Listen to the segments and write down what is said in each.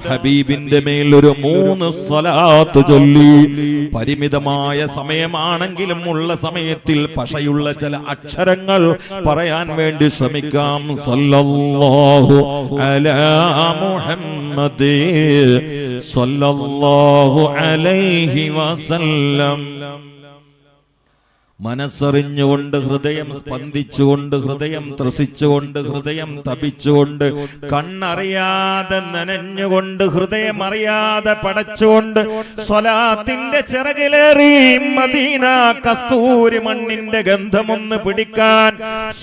ഹബീബിന്റെ മേൽ ഒരു 3 സ്വലാത്ത് ചൊല്ലി. പരിമിതമായ സമയമാണെങ്കിലും ഉള്ള സമയത്തിൽ പശയുള്ള ചില അക്ഷരങ്ങൾ പറയാൻ വേണ്ടി ശ്രമിക്കാം. സല്ലല്ലാഹു അലാ മുഹമ്മദ് സല്ലല്ലാഹു അലൈഹി വസല്ലം. മനസ്സറിഞ്ഞുകൊണ്ട്, ഹൃദയം സ്പന്ദിച്ചുകൊണ്ട്, ഹൃദയം ത്രസിച്ചുകൊണ്ട്, ഹൃദയം തപിച്ചുകൊണ്ട്, കണ്ണറിയാതെ നനഞ്ഞുകൊണ്ട്, ഹൃദയം അറിയാതെ പടച്ചുകൊണ്ട് സ്വലാത്തിന്റെ ചിറകിലേറി മദീന കസ്തൂരി മണ്ണിന്റെ ഗന്ധമൊന്ന് പിടിക്കാൻ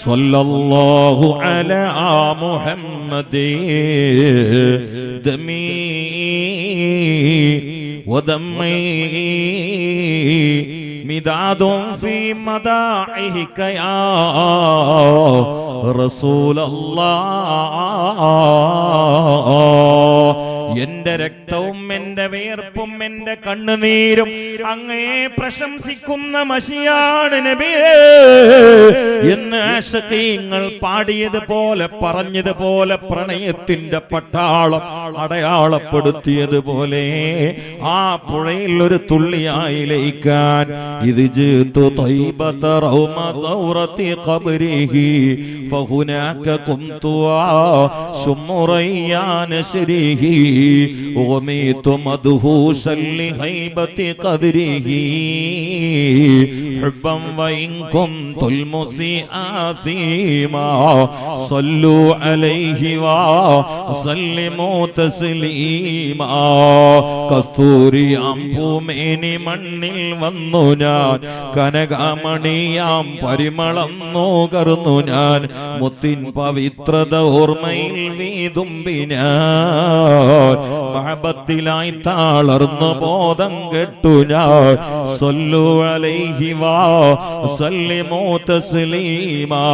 സല്ലല്ലാഹു അലാ മുഹമ്മദ് ദമീ വദമ്മീ മിദാദും ഫീ മദാഇഹിക യാ റസൂലല്ലാഹ്. എന്റെ രക്തവും എന്റെ വിയർപ്പും എന്റെ കണ്ണുനീരും അങ്ങയെ പ്രശംസിക്കുന്ന മഷിയാണ് നബിയേ എന്ന് ആശിഖീങ്ങൾ പാടിയതുപോലെ, പറഞ്ഞതുപോലെ, പ്രണയത്തിന്റെ പട്ടാളം അടയാളപ്പെടുത്തിയതുപോലെ ആ പുഴയിൽ ഒരു തുള്ളിയായി ലയിക്കാൻ ഇത് ജിതു തൈബത റൗമ സൗറതി ഖബ്രിഹി ഫഹുനാക കുംതു ശുമുറയ്യാന ശരിഹി وميت مدهوشا لهيبة قدره حبا وإن كنت المسيء آثيما صلوا عليه وسلموا تسليما. കസ്തൂരിയാം പൂമേനി മണ്ണിൽ വന്നു ഞാൻ, കനകമണിയാം പരിമളം നോകർന്നു ഞാൻ, മുത്തിൻ പവിത്രത ഓർമ്മയിൽ വീതുമ്പിനാൻ, മഹബത്തിലായി താളർന്നു ബോധം കെട്ടു ഞാൻ. സല്ലു അലൈഹി വസല്ലിമു തസ്ലീമാ.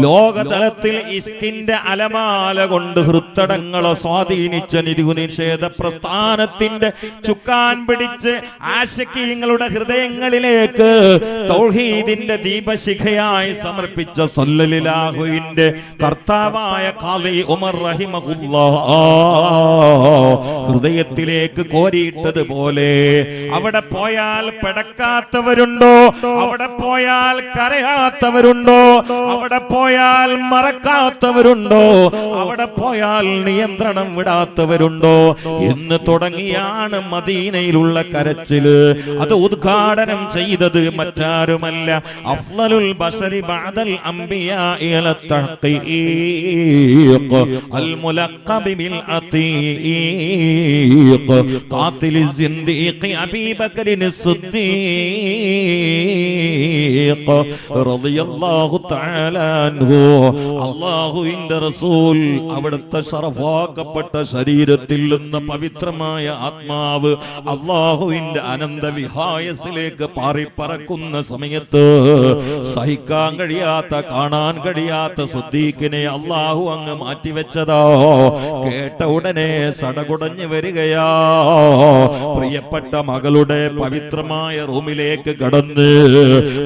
ലോകതലത്തിൽ ഇസ്കിന്റെ അലമാല കൊണ്ട് ഹൃത്തടങ്ങളെ സ്വാധീനിച്ച നിരുനിഷേധ പ്രസ്ഥാനത്തിന്റെ ചുക്കാൻ പിടിച്ച് ആശിഖീങ്ങളുടെ ഹൃദയങ്ങളിലേക്ക് തൗഹീദിന്റെ ദീപശിഖയായി സമർപ്പിച്ച സല്ലല്ലാഹുവിന്റെ കർത്താവായ ഖാദി ഉമർ റഹിമഹുല്ലാഹ് ഹൃദയത്തിലേക്ക് കോരിയിട്ടതുപോലെ അവിടെ പോയാൽ പെടക്കാത്തവരുണ്ടോ? അവിടെ പോയാൽ കരയാത്തവരുണ്ടോ? അവിടെ പോയാൽ മറക്കാത്തവരുണ്ടോ? അവിടെ പോയാൽ നിയന്ത്രണം വിടാത്തവരുണ്ടോ എന്ന് തുടങ്ങിയാണ് മദീനയിലുള്ള കരച്ചില്. അത് ഉദ്ഘാടനം ചെയ്തത് മറ്റാരുമല്ല, അഫ്ളലുൽ ബശരി ബഅദൽ അംബിയാഇ അല തഹ്ഖീഖ് അൽ മുലഖബ് ബിൽ അതീഖ് ഖാതിൽ സിന്ദീഖ് അബീ ബക്കർ സിദ്ദീഖ് റളിയല്ലാഹു തആല അൻഹു. അല്ലാഹുവിന്റെ റസൂൽ അവിടുത്തെ ശറഫാക്കപ്പെട്ട ശരീരത്തിൽ നിന്ന് പവിത്രമായ ആത്മാവ് അല്ലാഹുവിന്റെ അനന്ത വിഹായസിലേക്ക് പാറിപ്പറക്കുന്ന സമയത്ത് സഹിക്കാൻ കഴിയാത്ത, കാണാൻ കഴിയാത്ത സിദ്ദീഖിനെ അല്ലാഹു അങ്ങ് മാറ്റിവെച്ചതോ. കേട്ട ഉടനെ സടകുടഞ്ഞു വരികയാ. പ്രിയപ്പെട്ട മകളുടെ പവിത്രമായ റൂമിലേക്ക് കടന്ന്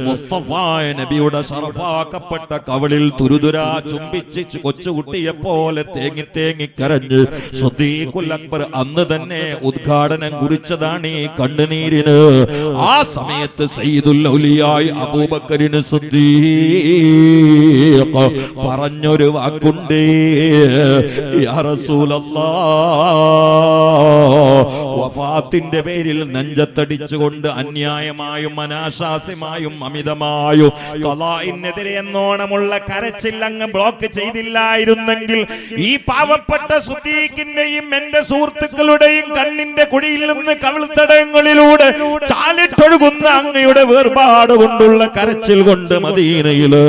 മുസ്തഫ നബിയുടെ ശറഫാക്കപ്പെട്ട കവളിൽ തുരുതുരാ ചുംബിച്ച് കൊച്ചുകുട്ടിയെ പോലെ തേങ്ങി തേങ്ങി കരഞ്ഞ് സിദ്ദീഖുൽ അക്ബർ അന്ന് തന്നെ ഉദ്ഘാടനം കുറിച്ചതാണ് ഈ കണ്ണുനീരിന്. ആ സമയത്ത് സയ്യിദുൽ ഔലിയായി അബൂബക്കറിന് സിദ്ദീഖ് പറഞ്ഞൊരു വാക്കുണ്ട്, യാ റസൂലല്ലാഹ്, വഫാത്തിന്റെ പേരിൽ നെഞ്ചത്തടിച്ചുകൊണ്ട് അന്യായമായും അനാശാസ്യമായും അമിതമായും ഖളാഇനെതിരെ എന്നോണമുള്ള കരച്ചിൽ അങ്ങ് ബ്ലോക്ക് ചെയ്തില്ലായിരുന്നെങ്കിൽ ഈ പാവപ്പെട്ട സിദ്ദീഖിന്റെയും എന്റെ സുഹൃത്തുക്കളുടെയും കണ്ണിന്റെ കുഴിയിൽ നിന്ന് കവിൾത്തടങ്ങളിലൂടെ ചാലിട്ടൊഴുകുന്ന അങ്ങയുടെ വേർപാട് കൊണ്ടുള്ള കരച്ചിൽ കൊണ്ട് മദീനയില്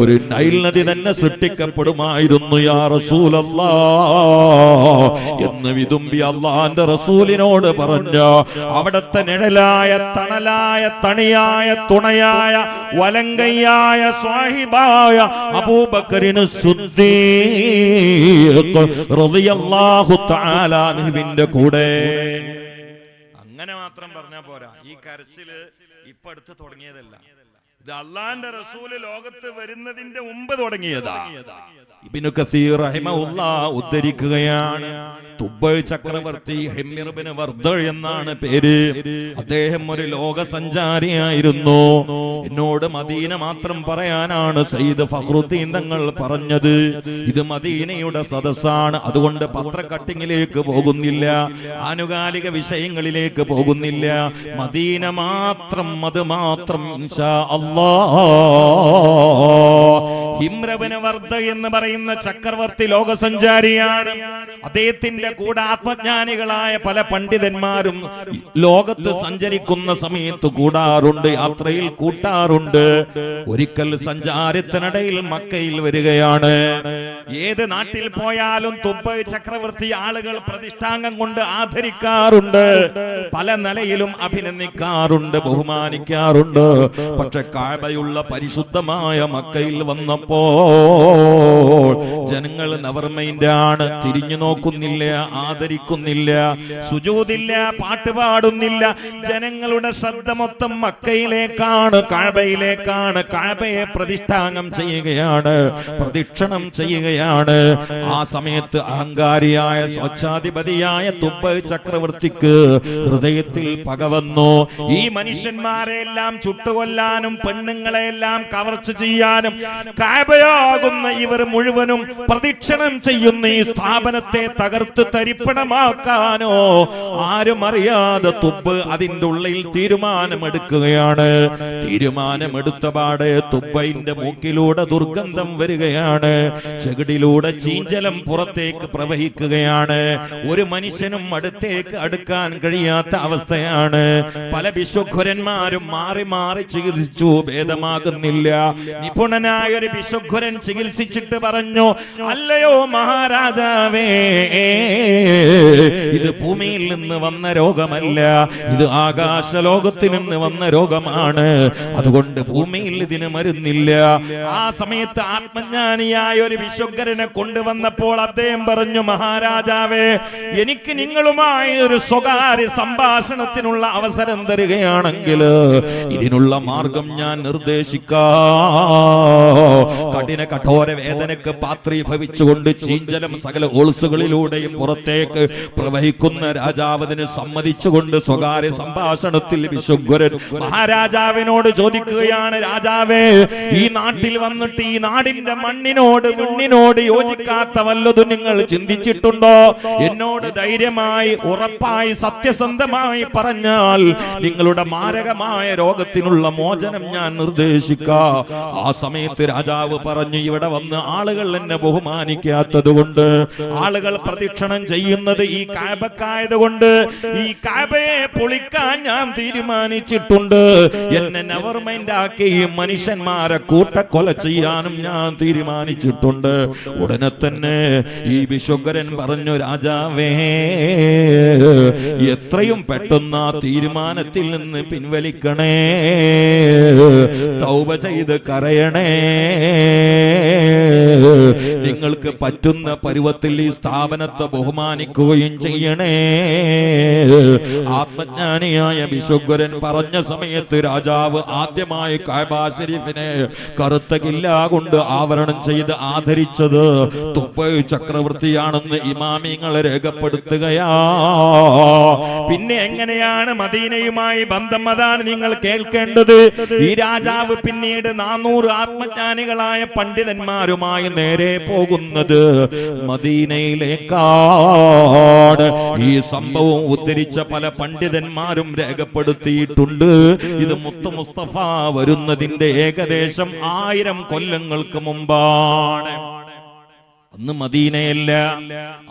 ഒരു നൈൽ നദി തന്നെ സൃഷ്ടിക്കപ്പെടുമായിരുന്നു യാ റസൂലല്ലാഹ് എന്ന് വിതുമ്പി അല്ലാഹുവിന്റെ റസൂലിനോട് പറഞ്ഞ അവിടത്തെ നിഴലായ, തണലായ, തണിയായ, തുണയായ, വലങ്കയ്യായ, സ്വാഹിബായ അബൂബക്കറിന് സിദ്ദീഖ് റളിയല്ലാഹു തആല അൻഹുവിന്റെ കൂടെ. അങ്ങനെ മാത്രം പറഞ്ഞാ പോരാ. ഈ കരച്ചില് ഇപ്പൊ അടുത്ത് തുടങ്ങിയതല്ല. ഇത് അള്ളാന്റെ റസൂല് ലോകത്ത് വരുന്നതിന്റെ മുമ്പ് തുടങ്ങിയതാ. ഇബ്നു കസീർ റഹിമഹുല്ലാഹ് ഉദ്ധരിക്കുകയാണ്, തുബ്ബൽ ചക്രവർത്തി ഹിമ്ർ ഇബ്നു വർദ എന്നാണ് പേര്. അദ്ദേഹം ഒരു ലോക സഞ്ചാരിയായിരുന്നു. എന്നോട് മദീന മാത്രം പറയാനാണ് സയ്യിദ് ഫഖ്റുദ്ദീൻ തങ്ങൾ പറഞ്ഞത്. ഇത് മദീനയുടെ സദസ്സാണ്, അതുകൊണ്ട് പത്ര കട്ടിങ്ങിലേക്ക് പോകുന്നില്ല, ആനുകാലിക വിഷയങ്ങളിലേക്ക് പോകുന്നില്ല. മദീന മാത്രം, അത് മാത്രം ഇൻഷാ അല്ലാഹ്. ഹിമ്ർ ഇബ്നു വർദ എന്ന് പറയുന്ന ചക്രവർത്തി ലോക സഞ്ചാരിയാണ്. അദ്ദേഹത്തിന്റെ കൂടെ ആത്മജ്ഞാനികളായ പല പണ്ഡിതന്മാരും ലോകത്ത് സഞ്ചരിക്കുന്ന സമയത്ത് കൂടാറുണ്ട്, യാത്രയിൽ കൂട്ടാറുണ്ട്. ഒരിക്കൽ സഞ്ചാരത്തിനിടയിൽ മക്കയിൽ വരികയാണ്. ഏത് നാട്ടിൽ പോയാലും തുബ്ബൽ ചക്രവർത്തി ആളുകൾ പ്രതിഷ്ഠാംഗം കൊണ്ട് ആദരിക്കാറുണ്ട്, പല നിലയിലും അഭിനന്ദിക്കാറുണ്ട്, ബഹുമാനിക്കാറുണ്ട്. പക്ഷെ കഅബയുള്ള പരിശുദ്ധമായ മക്കയിൽ വന്നപ്പോൾ ജനങ്ങൾ നവർമൈൻഡാണ്, തിരിഞ്ഞു നോക്കുന്നില്ല, ആദരിക്കുന്നില്ല, സുജൂദില്ല, പാട്ടുപാടുന്നില്ല. ജനങ്ങളുടെ ശ്രദ്ധ മൊത്തം മക്കയിലേക്കാണ്, കഅബയിലേക്കാണ്. കഅബയെ പ്രതിഷ്ഠാംഗം ചെയ്യുകയാണ്, പ്രദക്ഷിണം ചെയ്യുകയാണ്. ആ സമയത്ത് അഹങ്കാരിയായ സ്വച്ഛാധിപതിയായ തുബ്ബൽ ചക്രവർത്തിക്ക് ഹൃദയത്തിൽ പക വന്നു. ഈ മനുഷ്യന്മാരെല്ലാം ചുട്ടുകൊല്ലാനും പെണ്ണുങ്ങളെല്ലാം കവർച്ച ചെയ്യാനും കഅബയാകുന്ന ഇവർ മുഴുവനും പ്രദക്ഷിണം ചെയ്യുന്ന ഈ സ്ഥാപനത്തെ തകർത്ത് തരിപ്പണമാക്കാനോ ആരും അറിയാതെ തുബ്ബ് അതിന്റെ ഉള്ളിൽ തീരുമാനമെടുക്കുകയാണ്. തീരുമാനമെടുത്തപാടെ തുബ്ബയിന്റെ മൂക്കിലൂടെ ദുർഗന്ധം വരികയാണ്, ചെകിടിലൂടെ ചീഞ്ചലം പുറത്തേക്ക് പ്രവഹിക്കുകയാണ്. ഒരു മനുഷ്യനും അടുത്തേക്ക് അടുക്കാൻ കഴിയാത്ത അവസ്ഥയാണ്. പല വിശ്വഘുരന്മാരും മാറി മാറി ചികിത്സിച്ചു, ഭേദമാകുന്നില്ല. നിപുണനായ ഒരു വിശ്വഘുരൻ ചികിത്സിച്ചിട്ട് പറഞ്ഞു, അല്ലയോ മഹാരാജാവേ, ഇത് ഭൂമിയിൽ നിന്ന് വന്ന രോഗമല്ല, ഇത് ആകാശ ലോകത്തിൽ നിന്ന് വന്ന രോഗമാണ്, അതുകൊണ്ട് ഭൂമിയിൽ ഇതിന് മരുന്നില്ല. ആ സമയത്ത് ആത്മജ്ഞാനിയായ ഒരു വിശ്വഘരനെ കൊണ്ടുവന്നപ്പോൾ അദ്ദേഹം പറഞ്ഞു, മഹാരാജാവേ, എനിക്ക് നിങ്ങളുമായി ഒരു സ്വകാര്യ സംഭാഷണത്തിനുള്ള അവസരം തരികയാണെങ്കിൽ ഇതിനുള്ള മാർഗം ഞാൻ നിർദ്ദേശിക്കാം. കഠിന കഠോര വേദനക്ക് പാത്രീഭവിച്ചുകൊണ്ട് ചീഞ്ചലം സകല ഓൾസുകളിലൂടെയും പുറത്തേക്ക് പ്രവഹിക്കുന്ന രാജാവിന് സമ്മതിച്ചുകൊണ്ട് സ്വകാര്യ സംഭാഷണത്തിൽ വിശ്വഘുരൻ മഹാരാജാവിനോട് ചോദിക്കുകയാണ്, രാജാവേ, ഈ നാട്ടിൽ വന്നിട്ട് ഈ നാടിന്റെ മണ്ണിനോട് വിണ്ണിനോട് യോജിക്കാത്ത വല്ലതും നിങ്ങൾ ചിന്തിച്ചിട്ടുണ്ടോ? എന്നോട് ധൈര്യമായി ഉറപ്പായി സത്യസന്ധമായി പറഞ്ഞാൽ നിങ്ങളുടെ മാരകമായ രോഗത്തിനുള്ള മോചനം ഞാൻ നിർദ്ദേശിക്കാം. ആ സമയത്ത് രാജാവ് പറഞ്ഞു, ഇവിടെ വന്ന് ആളുകൾ എന്നെ ബഹുമാനിക്കാത്തത് കൊണ്ട്, ആളുകൾ പ്രദക്ഷിണം ചെയ്യുന്നത് ഈ കഅബക്കായതുകൊണ്ട് ഈ കഅബയെ പൊളിക്കാൻ ഞാൻ തീരുമാനിച്ചിട്ടുണ്ട്. എന്നെ നെവർ മൈൻഡ് ആക്കി ഈ മനുഷ്യന്മാരെ കൂട്ടക്കൊല ചെയ്യാനും ഞാൻ തീരുമാനിച്ചിട്ടുണ്ട്. ഉടനെ തന്നെ ഈ വിശ്വഘരൻ പറഞ്ഞു, രാജാവേ, എത്രയും പെട്ടെന്ന് ആ തീരുമാനത്തിൽ നിന്ന് പിൻവലിക്കണേ, തൗബ ചെയ്ത് കരയണേ, നിങ്ങൾക്ക് പറ്റുന്ന പരുവത്തിൽ ഈ സ്ഥാപനത്തെ ബഹുമാനിക്കുകയും ചെയ്യണേ. ആത്മജ്ഞാനിയായ വിശ്വഘുരൻ പറഞ്ഞ സമയത്ത് രാജാവ് ആദ്യമായി കഅബ ശരീഫിനെ കറുത്ത കില്ല കൊണ്ട് ആവരണം ചെയ്ത് ആദരിച്ചത് തുബ്ബൽ ചക്രവർത്തിയാണെന്ന് ഇമാമിങ്ങൾ രേഖപ്പെടുത്തുകയാ. പിന്നെ എങ്ങനെയാണ് മദീനയുമായി ബന്ധം? അതാണ് നിങ്ങൾ കേൾക്കേണ്ടത്. ഈ രാജാവ് പിന്നീട് 400 ആത്മജ്ഞാനികളായ പണ്ഡിതന്മാരുമായി നേരെ പോകുന്നത് മദീനയിലേക്കാണ്. ഈ സംഭവം ഉദ്ധരിച്ച പല പണ്ഡിതന്മാരും രേഖപ്പെടുത്തിയിട്ടുണ്ട്. ഇത് മുത്ത് മുസ്തഫ വരുന്നതിന്റെ ഏകദേശം 1000 കൊല്ലങ്ങൾക്ക് മുമ്പാണ്. അന്ന് മദീനയല്ല,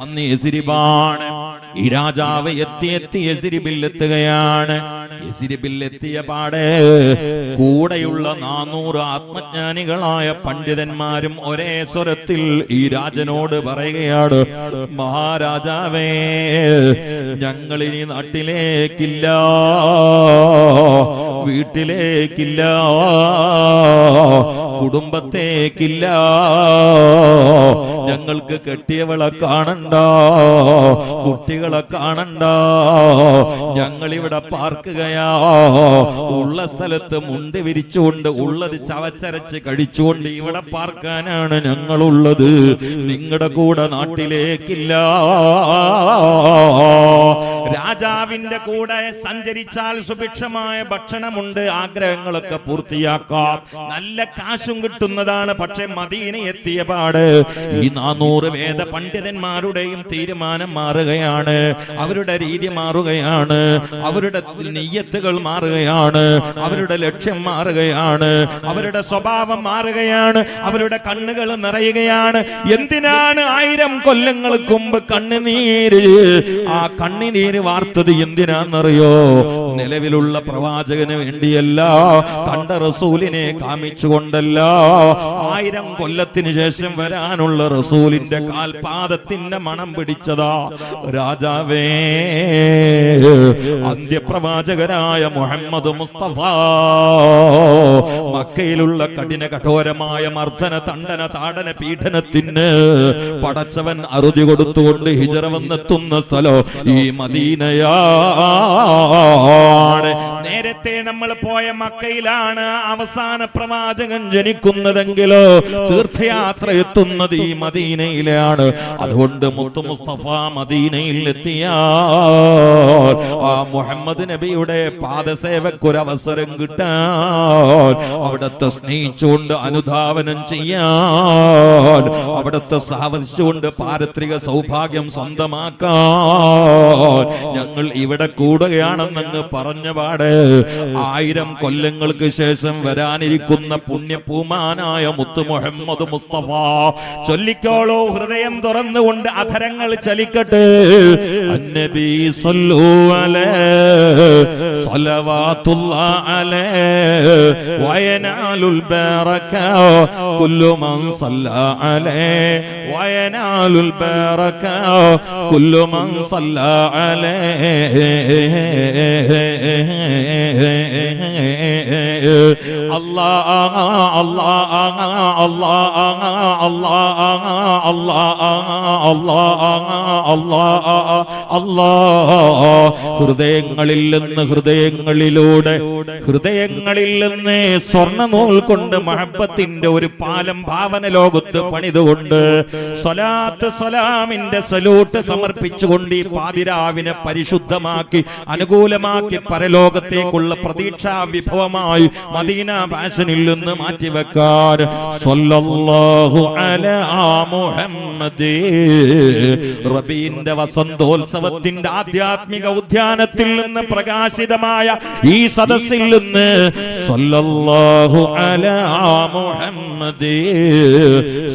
അന്ന് യസ്രിബാണ്. ഈ രാജാവ് എത്തി യസ്രിബിൽ എത്തുകയാണ്. യസ്രിബിൽ എത്തിയ പാടെ കൂടെയുള്ള 400 ആത്മജ്ഞാനികളായ പണ്ഡിതന്മാരും ഒരേ സ്വരത്തിൽ ഈ രാജനോട് പറയുകയാണ്, മഹാരാജാവേ, ഞങ്ങളിനി നാട്ടിലേക്കില്ല, വീട്ടിലേക്കില്ല, കുടുംബത്തേക്കില്ല. ഞങ്ങൾക്ക് കെട്ടിയവളെ കാണണ്ട, കുട്ടികളെ കാണണ്ട, ഞങ്ങളിവിടെ പാർക്കുകയാ. ഉള്ള സ്ഥലത്ത് മുണ്ട് വിരിച്ചുകൊണ്ട് ഉള്ളത് ചവച്ചരച്ച് കഴിച്ചുകൊണ്ട് ഇവിടെ പാർക്കാനാണ് ഞങ്ങളുള്ളത്. നിങ്ങളുടെ കൂടെ നാട്ടിലേക്കില്ല. രാജാവിന്റെ കൂടെ സഞ്ചരിച്ചാൽ സുഭിക്ഷമായ ഭക്ഷണമുണ്ട്, ആഗ്രഹങ്ങളൊക്കെ പൂർത്തിയാക്കാം, നല്ല കാശും കിട്ടുന്നതാണ്. പക്ഷെ മദീന എത്തിയ പാട് ഈ 400 വേദ പണ്ഡിതന്മാരുടെയും തീരുമാനം മാറുകയാണ്, അവരുടെ രീതി മാറുകയാണ്, അവരുടെ നിയ്യത്തുകൾ മാറുകയാണ്, അവരുടെ ലക്ഷ്യം മാറുകയാണ്, അവരുടെ സ്വഭാവം മാറുകയാണ്, അവരുടെ കണ്ണുകൾ നിറയുകയാണ്. എന്തിനാണ് 1000 കൊല്ലങ്ങൾക്ക് മുമ്പ് കണ്ണുനീര്, ആ കണ്ണുനീര് വാർത്തത് എന്തിനാണെന്നറിയോ? നിലവിലുള്ള പ്രവാചകന് വേണ്ടിയല്ല, കണ്ട റസൂലിനെ കാമിച്ചുകൊണ്ടല്ല, 1000 കൊല്ലത്തിന് ശേഷം വരാനുള്ള റസൂലിന്റെ കാൽപാദത്തിന്റെ മണം പിടിച്ചതാ. രാജാവേ, അന്ത്യപ്രവാചകരായ മുഹമ്മദ് മുസ്തഫ മക്കയിലുള്ള കഠോരമായ മർദ്ദന, തണ്ടന, താടന, പീഡനത്തിന് പടച്ചവൻ അറുതി കൊടുത്തുകൊണ്ട് ഹിജറ വന്നെത്തുന്ന സ്ഥലം ഈ മദീനയാണ്. നേരത്തെ നമ്മൾ പോയ മക്കയിലാണ് അവസാന പ്രവാചകൻ ജനിക്കുന്നതെങ്കിലോ തീർത്ഥയാത്ര എത്തുന്നത് ഈ മദീനയിലാണ്. അതുകൊണ്ട് മുത്തു മുസ്തഫ മദീനയിൽ എത്തിയ ആ മുഹമ്മദ് നബിയുടെ പാദസേവക്കൊരവസരം കിട്ടാൻ, അവിടത്തെ സ്നേഹിച്ചുകൊണ്ട് അനുധാവനം ചെയ്യാൻ, അവിടത്തെ സഹവസിച്ചുകൊണ്ട് പാരത്രിക സൗഭാഗ്യം സ്വന്തമാക്കാൻ ഞങ്ങൾ ഇവിടെ കൂടുകയാണെന്നങ്ങ് പറഞ്ഞ പാട് 1000 കൊല്ലങ്ങൾക്ക് ശേഷം വരാനിരിക്കുന്ന പുണ്യപൂമാനായ മുത്തു മുഹമ്മദ് മുസ്തഫ ചൊല്ലിക്കോളൂ, ഹൃദയം തുറന്നുകൊണ്ട് അധരങ്ങൾ ചലിക്കട്ടെ. അന്നബി സല്ലു അലൈഹി സ്വലവാത്തുല്ലാഹി അലൈഹി വയനാലുൽ ബറക കുല്ലു മൻ സല്ല അലൈഹി വയനാലുൽ ബറക കുല്ലു മൻ സല്ല അലൈഹി. അല്ലാഹ് അല്ലാഹ് അല്ലാഹ് അല്ലാഹ് അല്ലാഹ് അല്ലാഹ്. ഹൃദയങ്ങളിൽ നിന്ന് സ്വർണ്ണ നൂൽ കൊണ്ട് മഹബത്തിന്റെ ഒരു പാലം ഭാവന ലോകത്ത് പണിതുകൊണ്ട് സ്വലാത്ത് സലാമിന്റെ സലൂട്ട് സമർപ്പിച്ചുകൊണ്ട് ഈ പാതിരാവിനെ പരിശുദ്ധമാക്കി അനുകൂലമാക്കി പരലോകത്തേക്കുള്ള പ്രതീക്ഷാ വിഭവമായി മദീന ഫാഷനിൽ നിന്ന് മാറ്റിവെക്കാൻ സ്വല്ലല്ലാഹു അലാ മുഹമ്മദ്. റബീന്റെ വസന്തോത്സവത്തിന്റെ ആധ്യാത്മിക ഉദ്യാനത്തിൽ നിന്ന് പ്രകാശിതമായ ഈ സദസ്സിൽ നിന്ന് സ്വല്ലല്ലാഹു അലാ മുഹമ്മദ്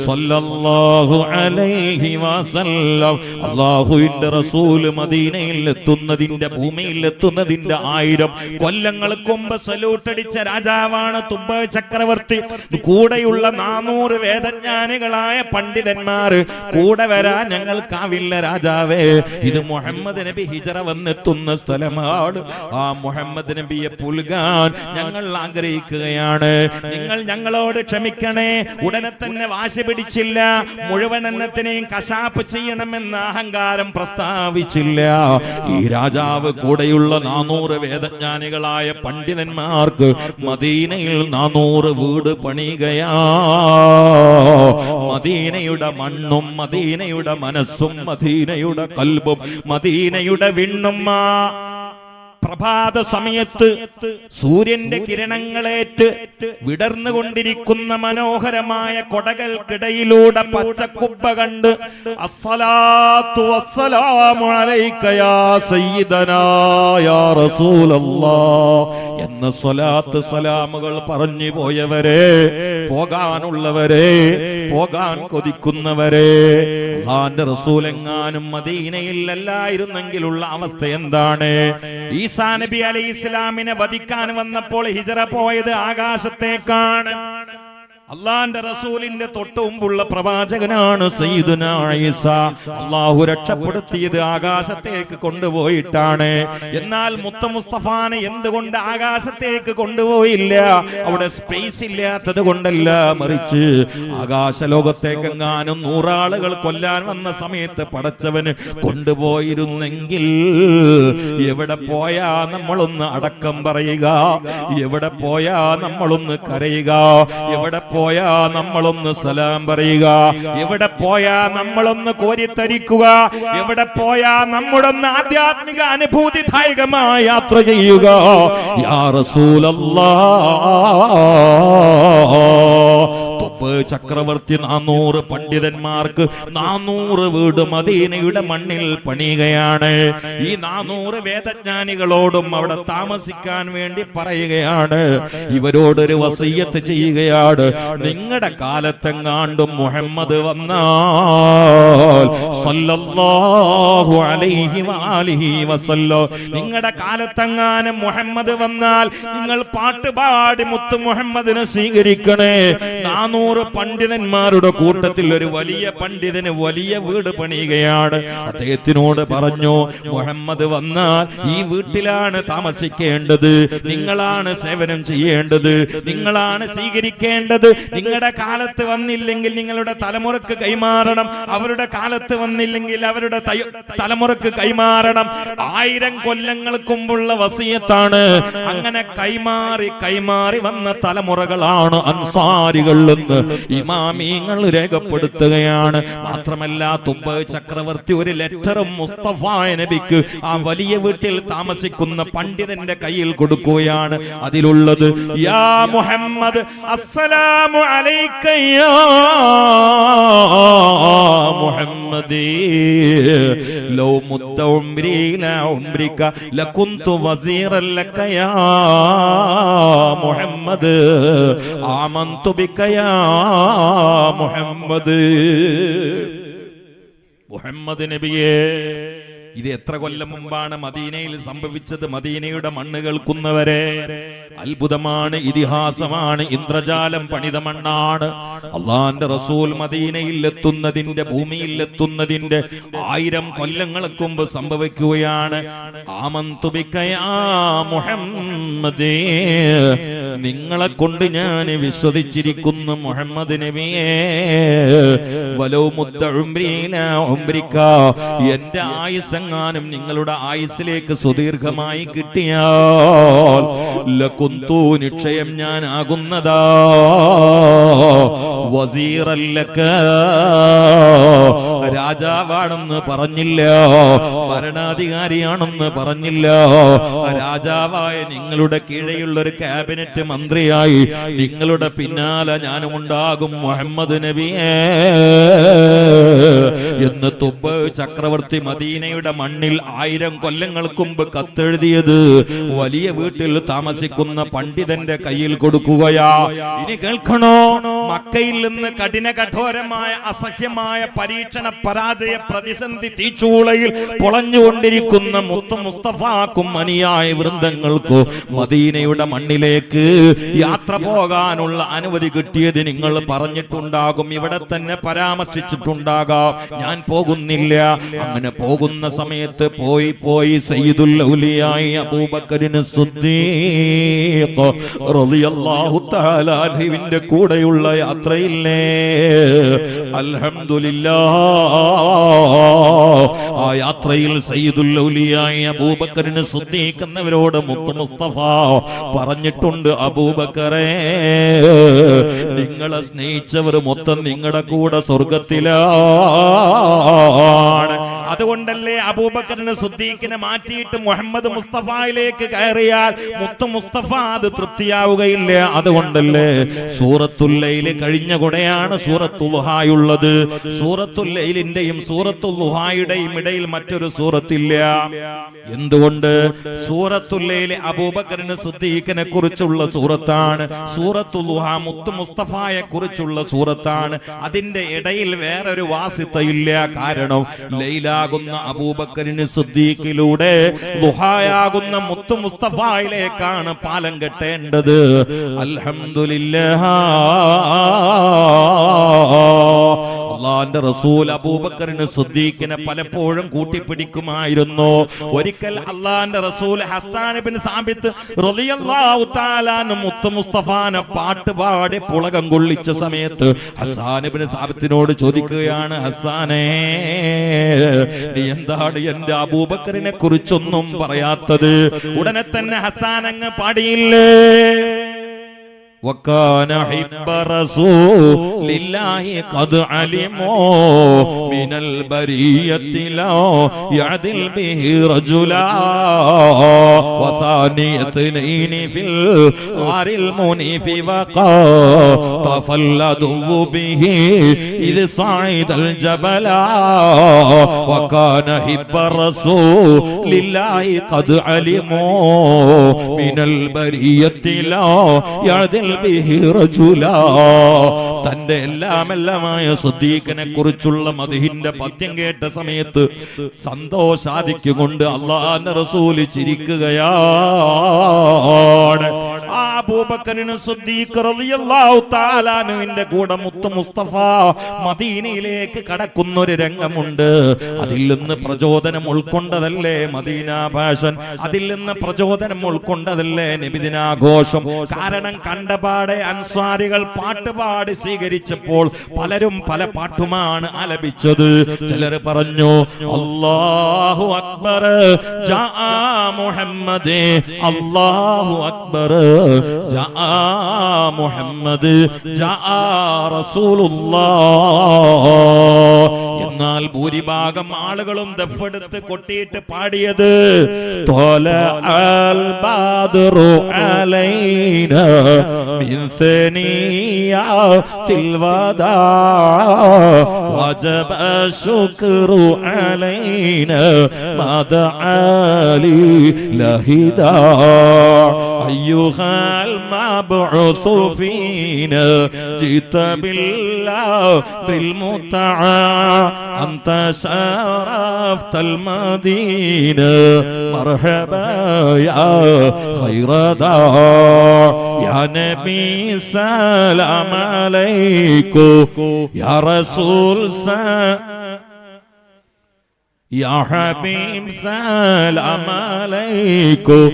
സ്വല്ലല്ലാഹു അലൈഹി വസല്ലം. അല്ലാഹുവിന്റെ റസൂൽ മദീനയിൽ എത്തുന്നതിന്റെ, ഭൂമിയിൽ എത്തുന്നതിന്റെ 1000 കൊല്ലങ്ങൾക്ക് മുമ്പ് സല്യൂട്ടടിച്ച രാജാവാണ് തുബ്ബ ചക്രവർത്തി. കൂടെയുള്ള 400 വേദജ്ഞാനികളായ പണ്ഡിതന്മാർ കൂടെ വരാൻ ഞങ്ങൾക്കാവില്ല രാജാവേ. ഇത് മുഹമ്മദ് നബി ഹിജറ വന്നെത്തുന്ന സ്ഥലമാണ്. ആ മുഹമ്മദ് നബിയെ പുൽകാൻ ഞങ്ങൾ ആഗ്രഹിക്കുകയാണ്. നിങ്ങൾ ഞങ്ങളോട് ക്ഷമിക്കണേ. ഉടനെ തന്നെ വാശി പിടിച്ചില്ല, മുഴുവൻ എണ്ണത്തിനെയും കശാപ്പ് ചെയ്യണമെന്ന അഹങ്കാരം പ്രസ്താവിച്ചില്ല. ഈ രാജാവ് കൂടെയുള്ള 400 വേദജ്ഞാനികളായ പണ്ഡിതന്മാർക്ക് മദീനയിൽ 400 വീട് പണിയുകയാ. മദീനയുടെ മണ്ണും മദീനയുടെ മനസ്സും മദീനയുടെ കൽബും മദീനയുടെ വിണ്ണും പ്രഭാത സമയത്ത് സൂര്യന്റെ കിരണങ്ങളേറ്റ് വിടർന്നുകൊണ്ടിരിക്കുന്ന മനോഹരമായ കൊടകൾക്കിടയിലൂടെ പച്ചക്കുബ്ബ കണ്ട് അസ്സലാത്തു വസ്സലാമു അലൈക യാ സയ്യിദനാ യാ റസൂലല്ലാഹ് എന്ന സ്വലാത്ത് സലാമുകൾ പറഞ്ഞു പോയവരെ, പോകാനുള്ളവരെ, പോകാൻ കൊതിക്കുന്നവരെ, അല്ലാഹുവിന്റെ റസൂൽ എങ്ങാനും മദീനയിൽ അല്ലായിരുന്നെങ്കിലുള്ള അവസ്ഥ എന്താണ്? ഈസാ നബി അലൈഹി ഇസ്ലാമിനെ വധിക്കാൻ വന്നപ്പോൾ ഹിജറ പോയത് ആകാശത്തേക്കാണ്. അള്ളാന്റെ റസൂലിന്റെ തൊട്ട് മുമ്പുള്ള പ്രവാചകനാണ് സയ്യിദുനാ ഈസ. അള്ളാഹു രക്ഷപ്പെടുത്തിയത് ആകാശത്തേക്ക് കൊണ്ടുപോയിട്ടാണ്. എന്നാൽ മുത്ത മുസ്തഫാനെ എന്തുകൊണ്ട് ആകാശത്തേക്ക് കൊണ്ടുപോയില്ല? അവിടെ സ്പേസ് ഇല്ലാത്തത് കൊണ്ടല്ല, മറിച്ച് ആകാശലോകത്തേക്കെങ്ങാനും 100 ആളുകൾ കൊല്ലാൻ വന്ന സമയത്ത് പടച്ചവന് കൊണ്ടുപോയിരുന്നെങ്കിൽ എവിടെ പോയാ നമ്മളൊന്ന് അടക്കം പറയുക, എവിടെ പോയാ നമ്മളൊന്ന് കരയുക, എവിടെ പോയാ നമ്മളൊന്ന് സലാം പറയുക, എവിടെ പോയാ നമ്മളൊന്ന് കോരിത്തരിക്കുക, എവിടെ പോയാ നമ്മളൊന്ന് ആധ്യാത്മിക അനുഭൂതിദായകമായ യാത്ര ചെയ്യുക. യാ റസൂലല്ലാഹ്, ചക്രവർത്തി 400 പണ്ഡിതന്മാർക്ക് 400 വീട് മദീനയുടെ മണ്ണിൽ പണിയുകയാണ്. ഈ 400 വേദജ്ഞാനികളോടും അവിടെ താമസിക്കാൻ വേണ്ടി പറയുകയാണ്. ഇവരോടൊരു വസിയ്യത്ത് ചെയ്യുകയാണ്. നിങ്ങളുടെ കാലത്തെങ്ങാണ്ടും മുഹമ്മദ് വന്നാൽ സല്ലല്ലാഹു അലൈഹി വആലിഹി വസല്ലം, നിങ്ങളുടെ കാലത്തെങ്ങാനും മുഹമ്മദ് വന്നാൽ നിങ്ങൾ പാട്ടുപാടി മുത്തു മുഹമ്മദിനെ സ്വീകരിക്കണേ. 400 പണ്ഡിതന്മാരുടെ കൂട്ടത്തിൽ ഒരു വലിയ പണ്ഡിതന് വലിയ വീട് പണിയുകയാണ്. അദ്ദേഹത്തിനോട് പറഞ്ഞു, മുഹമ്മദ് വന്നാൽ ഈ വീട്ടിലാണ് താമസിക്കേണ്ടത്, നിങ്ങളാണ് സേവനം ചെയ്യേണ്ടത്, നിങ്ങളാണ് സ്വീകരിക്കേണ്ടത്. നിങ്ങളുടെ കാലത്ത് വന്നില്ലെങ്കിൽ നിങ്ങളുടെ തലമുറക്ക് കൈമാറണം, അവരുടെ കാലത്ത് വന്നില്ലെങ്കിൽ അവരുടെ തലമുറക്ക് കൈമാറണം. 1000 കൊല്ലങ്ങൾക്ക് മുമ്പുള്ള വസിയത്താണ്. അങ്ങനെ കൈമാറി കൈമാറി വന്ന തലമുറകളാണ് അൻസാരികൾ എന്ന് ഇമാമിങ്ങൾ രേഖപ്പെടുത്തുകയാണ്. മാത്രമല്ല തുബ്ബ ചക്രവർത്തി ഒരു ലെറ്ററും മുസ്തഫ നബിക്ക് ആ വലിയ വീട്ടിൽ താമസിക്കുന്ന പണ്ഡിതന്റെ കയ്യിൽ കൊടുക്കുകയാണ്. അതിലുള്ളത്, യാ മുഹമ്മദ് അസ്സലാമു അലൈക യാ മുഹമ്മദി ലൗ മുദ്ദ ഉംരി ലാ ഉംരിക ലകുന്തു വസീറൻ ലക യാ മുഹമ്മദ് ആമന്തു ബിക യാ മുഹമ്മദ്. മുഹമ്മദ് നബിയേ, ഇത് എത്ര കൊല്ലം മുമ്പാണ് മദീനയിൽ സംഭവിച്ചത്? മദീനയുടെ മണ്ണ് കേൾക്കുന്നവരെ അത്ഭുതമാണ്, ഇതിഹാസമാണ്, ഇന്ദ്രജാലം പണിത മണ്ണാണ്. അള്ളാന്റെ റസൂൽ മദീനയിൽ എത്തുന്നതിന്റെ, ഭൂമിയിൽ എത്തുന്നതിന്റെ 1000 കൊല്ലങ്ങൾക്ക് മുമ്പ് സംഭവിക്കുകയാണ്. ആമന്തു ബിക യാ മുഹമ്മദേ, നിങ്ങളെ കൊണ്ട് ഞാൻ വിശ്വസിച്ചിരിക്കുന്നു മുഹമ്മദ് നബിയേ. വലൗ മുദ്ദ ഉംരി ലാ ഉംരിക, എന്റെ ആയുസ്സെങ്ങാനും നിങ്ങളുടെ ആയുസ്സിലേക്ക് സുദീർഘമായി കിട്ടിയാൽ ലകുന്തു, നിശ്ചയം ഞാൻ ആകുന്നതാ വസീറൻ ലക, രാജാവാണെന്ന് പറഞ്ഞില്ല, ഭരണാധികാരിയാണെന്ന് പറഞ്ഞില്ല, രാജാവായ നിങ്ങളുടെ കീഴെയുള്ള ഒരു ക്യാബിനറ്റ് മന്ത്രിയായി നിങ്ങളുടെ പിന്നാലെ ഞാനും ഉണ്ടാകും മുഹമ്മദ് നബിയേ എന്ന് തുബ്ബ ചക്രവർത്തി മദീനയുടെ മണ്ണിൽ 1000 കൊല്ലങ്ങൾക്ക് മുമ്പ് കത്തെഴുതിയത് വലിയ വീട്ടിൽ താമസിക്കുന്ന പണ്ഡിതന്റെ കയ്യിൽ കൊടുക്കുകയാ. ഇനി കേൾക്കണോ, മക്കയിൽ നിന്ന് കഠിന കഠോരമായ അസഹ്യമായ പരീക്ഷണ പരാജയ പ്രതിസന്ധി തീച്ചൂളയിൽ പൊളഞ്ഞുകൊണ്ടിരിക്കുന്ന മുത്തു മുസ്തഫാക്കും അനുയായ വൃന്ദങ്ങൾക്കും മദീനയുടെ മണ്ണിലേക്ക് യാത്ര പോകാനുള്ള അനുമതി കിട്ടിയത് നിങ്ങൾ പറഞ്ഞിട്ടുണ്ടാകും, ഇവിടെ തന്നെ പരാമർശിച്ചിട്ടുണ്ടാകാം. ഞാൻ പോകുന്നില്ല. അങ്ങനെ പോകുന്ന സമയത്ത് പോയി സയ്യിദുൽ ഔലിയായി അബൂബക്കറിന് സിദ്ദീഖ് റളിയല്ലാഹു തആല അൻഹുവിന്റെ കൂടെയുള്ള യാത്രയില്ലേ, അൽഹംദുലില്ലാഹ്, ആ യാത്രയിൽ സയ്യിദുൽ ഔലിയായി അബൂബക്കറിന് സിദ്ദീഖ് എന്നവരോട് മുത്തു മുസ്തഫ പറഞ്ഞിട്ടുണ്ട്, അബൂബക്കറേ, നിങ്ങളെ സ്നേഹിച്ചവർ മൊത്തം നിങ്ങളുടെ കൂടെ സ്വർഗത്തിലാണ്. അതുകൊണ്ടല്ലേ അബൂബക്കറിന് സിദ്ദീഖിനെ മാറ്റിയിട്ട് മുഹമ്മദ് മുസ്തഫയിലേക്ക് കയറിയാൽ മുത്തു മുസ്തഫ അത് തൃപ്തിയാവുകയില്ല. അതുകൊണ്ടല്ലേ സൂറത്തുൽ ലൈൽ കഴിഞ്ഞ കൂടെയാണ് സൂറത്തുൽ ളുഹായുള്ളത്. സൂറത്തുൽ ലൈലിന്റെയും സൂറത്തുൽ ളുഹായുടെയും ഇടയിൽ മറ്റൊരു സൂറത്തില്ല. എന്തുകൊണ്ട്? സൂറത്തുൽ ലൈൽ അബൂബക്കറിന് സിദ്ദീഖിനെ കുറിച്ചുള്ള സൂറത്താണ്. സൂറത്തുൽ ളുഹാ മുത്തു മുസ്തഫയെ കുറിച്ചുള്ള സൂറത്താണ്. അതിന്റെ ഇടയിൽ വേറൊരു വാസിത്തയില്ല. കാരണം ലൈല ലൈലാകുന്ന അബൂബക്കറിന് സിദ്ദീഖിലൂടെ ദുഹായാകുന്ന മുത്തു മുസ്തഫയിലേക്കാണ് പാലം കെട്ടേണ്ടത്. അൽഹംദുലില്ലാഹ്, അല്ലാഹുവിന്റെ റസൂൽ അബൂബക്കറിന് സിദ്ദീഖിനെ പലപ്പോഴും കൂട്ടിപ്പിടിക്കുമായിരുന്നു. ഒരിക്കൽ അല്ലാഹുവിന്റെ റസൂൽ ഹസ്സാൻ ഇബ്നു സാബിത്ത് റളിയല്ലാഹു തആല അൻഹു മുത്തു മുസ്തഫാനെ പാട്ടുപാടി പുളകം കൊള്ളിച്ച സമയത്ത് ഹസ്സാൻ ഇബ്നു സാബിത്തിനോട് ചോദിക്കുകയാണ്, ഹസ്സാനേ, നീ എന്താണ് എന്റെ അബൂബക്കറിനെ കുറിച്ചൊന്നും പറയാത്തത്? ഉടനെ തന്നെ ഹസ്സാൻ അങ്ങ് പാടിയില്ലേ, وكان حب رسول الله قد علموا من البرية لا يعدل به رجلا وثاني اثنين في الغار المنيف وقاطف العدو به إذ صعد الجبل وكان حب رسول الله قد علموا من البرية لا يعدل തന്റെ എല്ലാമെല്ലാമായ സിദ്ദീഖിനെ കുറിച്ചുള്ള മദ്ഹിന്റെ പദ്യം കേട്ട സമയത്ത് സന്തോഷാദിക്കൊണ്ട് അല്ലാഹുവിന്റെ റസൂൽ ചിരിക്കുകയാണ്. അബൂബക്കറിന് സിദ്ദീഖ് റളിയല്ലാഹു തആല അൻഹുവിന്റെ കൂടെ മുത്തു മുസ്തഫ മദീനയിലേക്ക് കടക്കുന്ന ഒരു രംഗമുണ്ട്. അതിൽ നിന്ന് പ്രചോദനം ഉൾക്കൊണ്ടതല്ലേ മദീന ഭാഷൻ, അതിൽ നിന്ന് പ്രചോദനം ഉൾക്കൊണ്ടതല്ലേ നബിദിനാഘോഷം. കാരണം കണ്ടപാടെ അൻസ്വാരികൾ പാട്ടുപാടി സ്വീകരിച്ചപ്പോൾ പലരും പല പാട്ടുമാണ് ആലപിച്ചത്. ചിലർ പറഞ്ഞു, അല്ലാഹു അക്ബർ ജാ മുഹമ്മദ്, അല്ലാഹു അക്ബർ ജാ മുഹമ്മദ് ജാ റസൂലുള്ളാഹ്. എന്നാൽ ഭൂരിഭാഗം ആളുകളും ദഫെടുത്ത് കൊട്ടിയിട്ട് പാടിയത് ത്വലഅൽ ബദ്റു അലൈനാ മിൻ സനിയാത്തിൽ വദാ വജബ ശുക്റു അലൈനാ മദഅലി ലഹിദാ അയ്യുഹൽ മബ്ഉസു ഫീനാ ജിത ബിൽ മുതഅ أنت شرفت المدينة مرحبا يا خير دار يا نبي سلام عليكم يا رسول يا حبيب سلام عليكم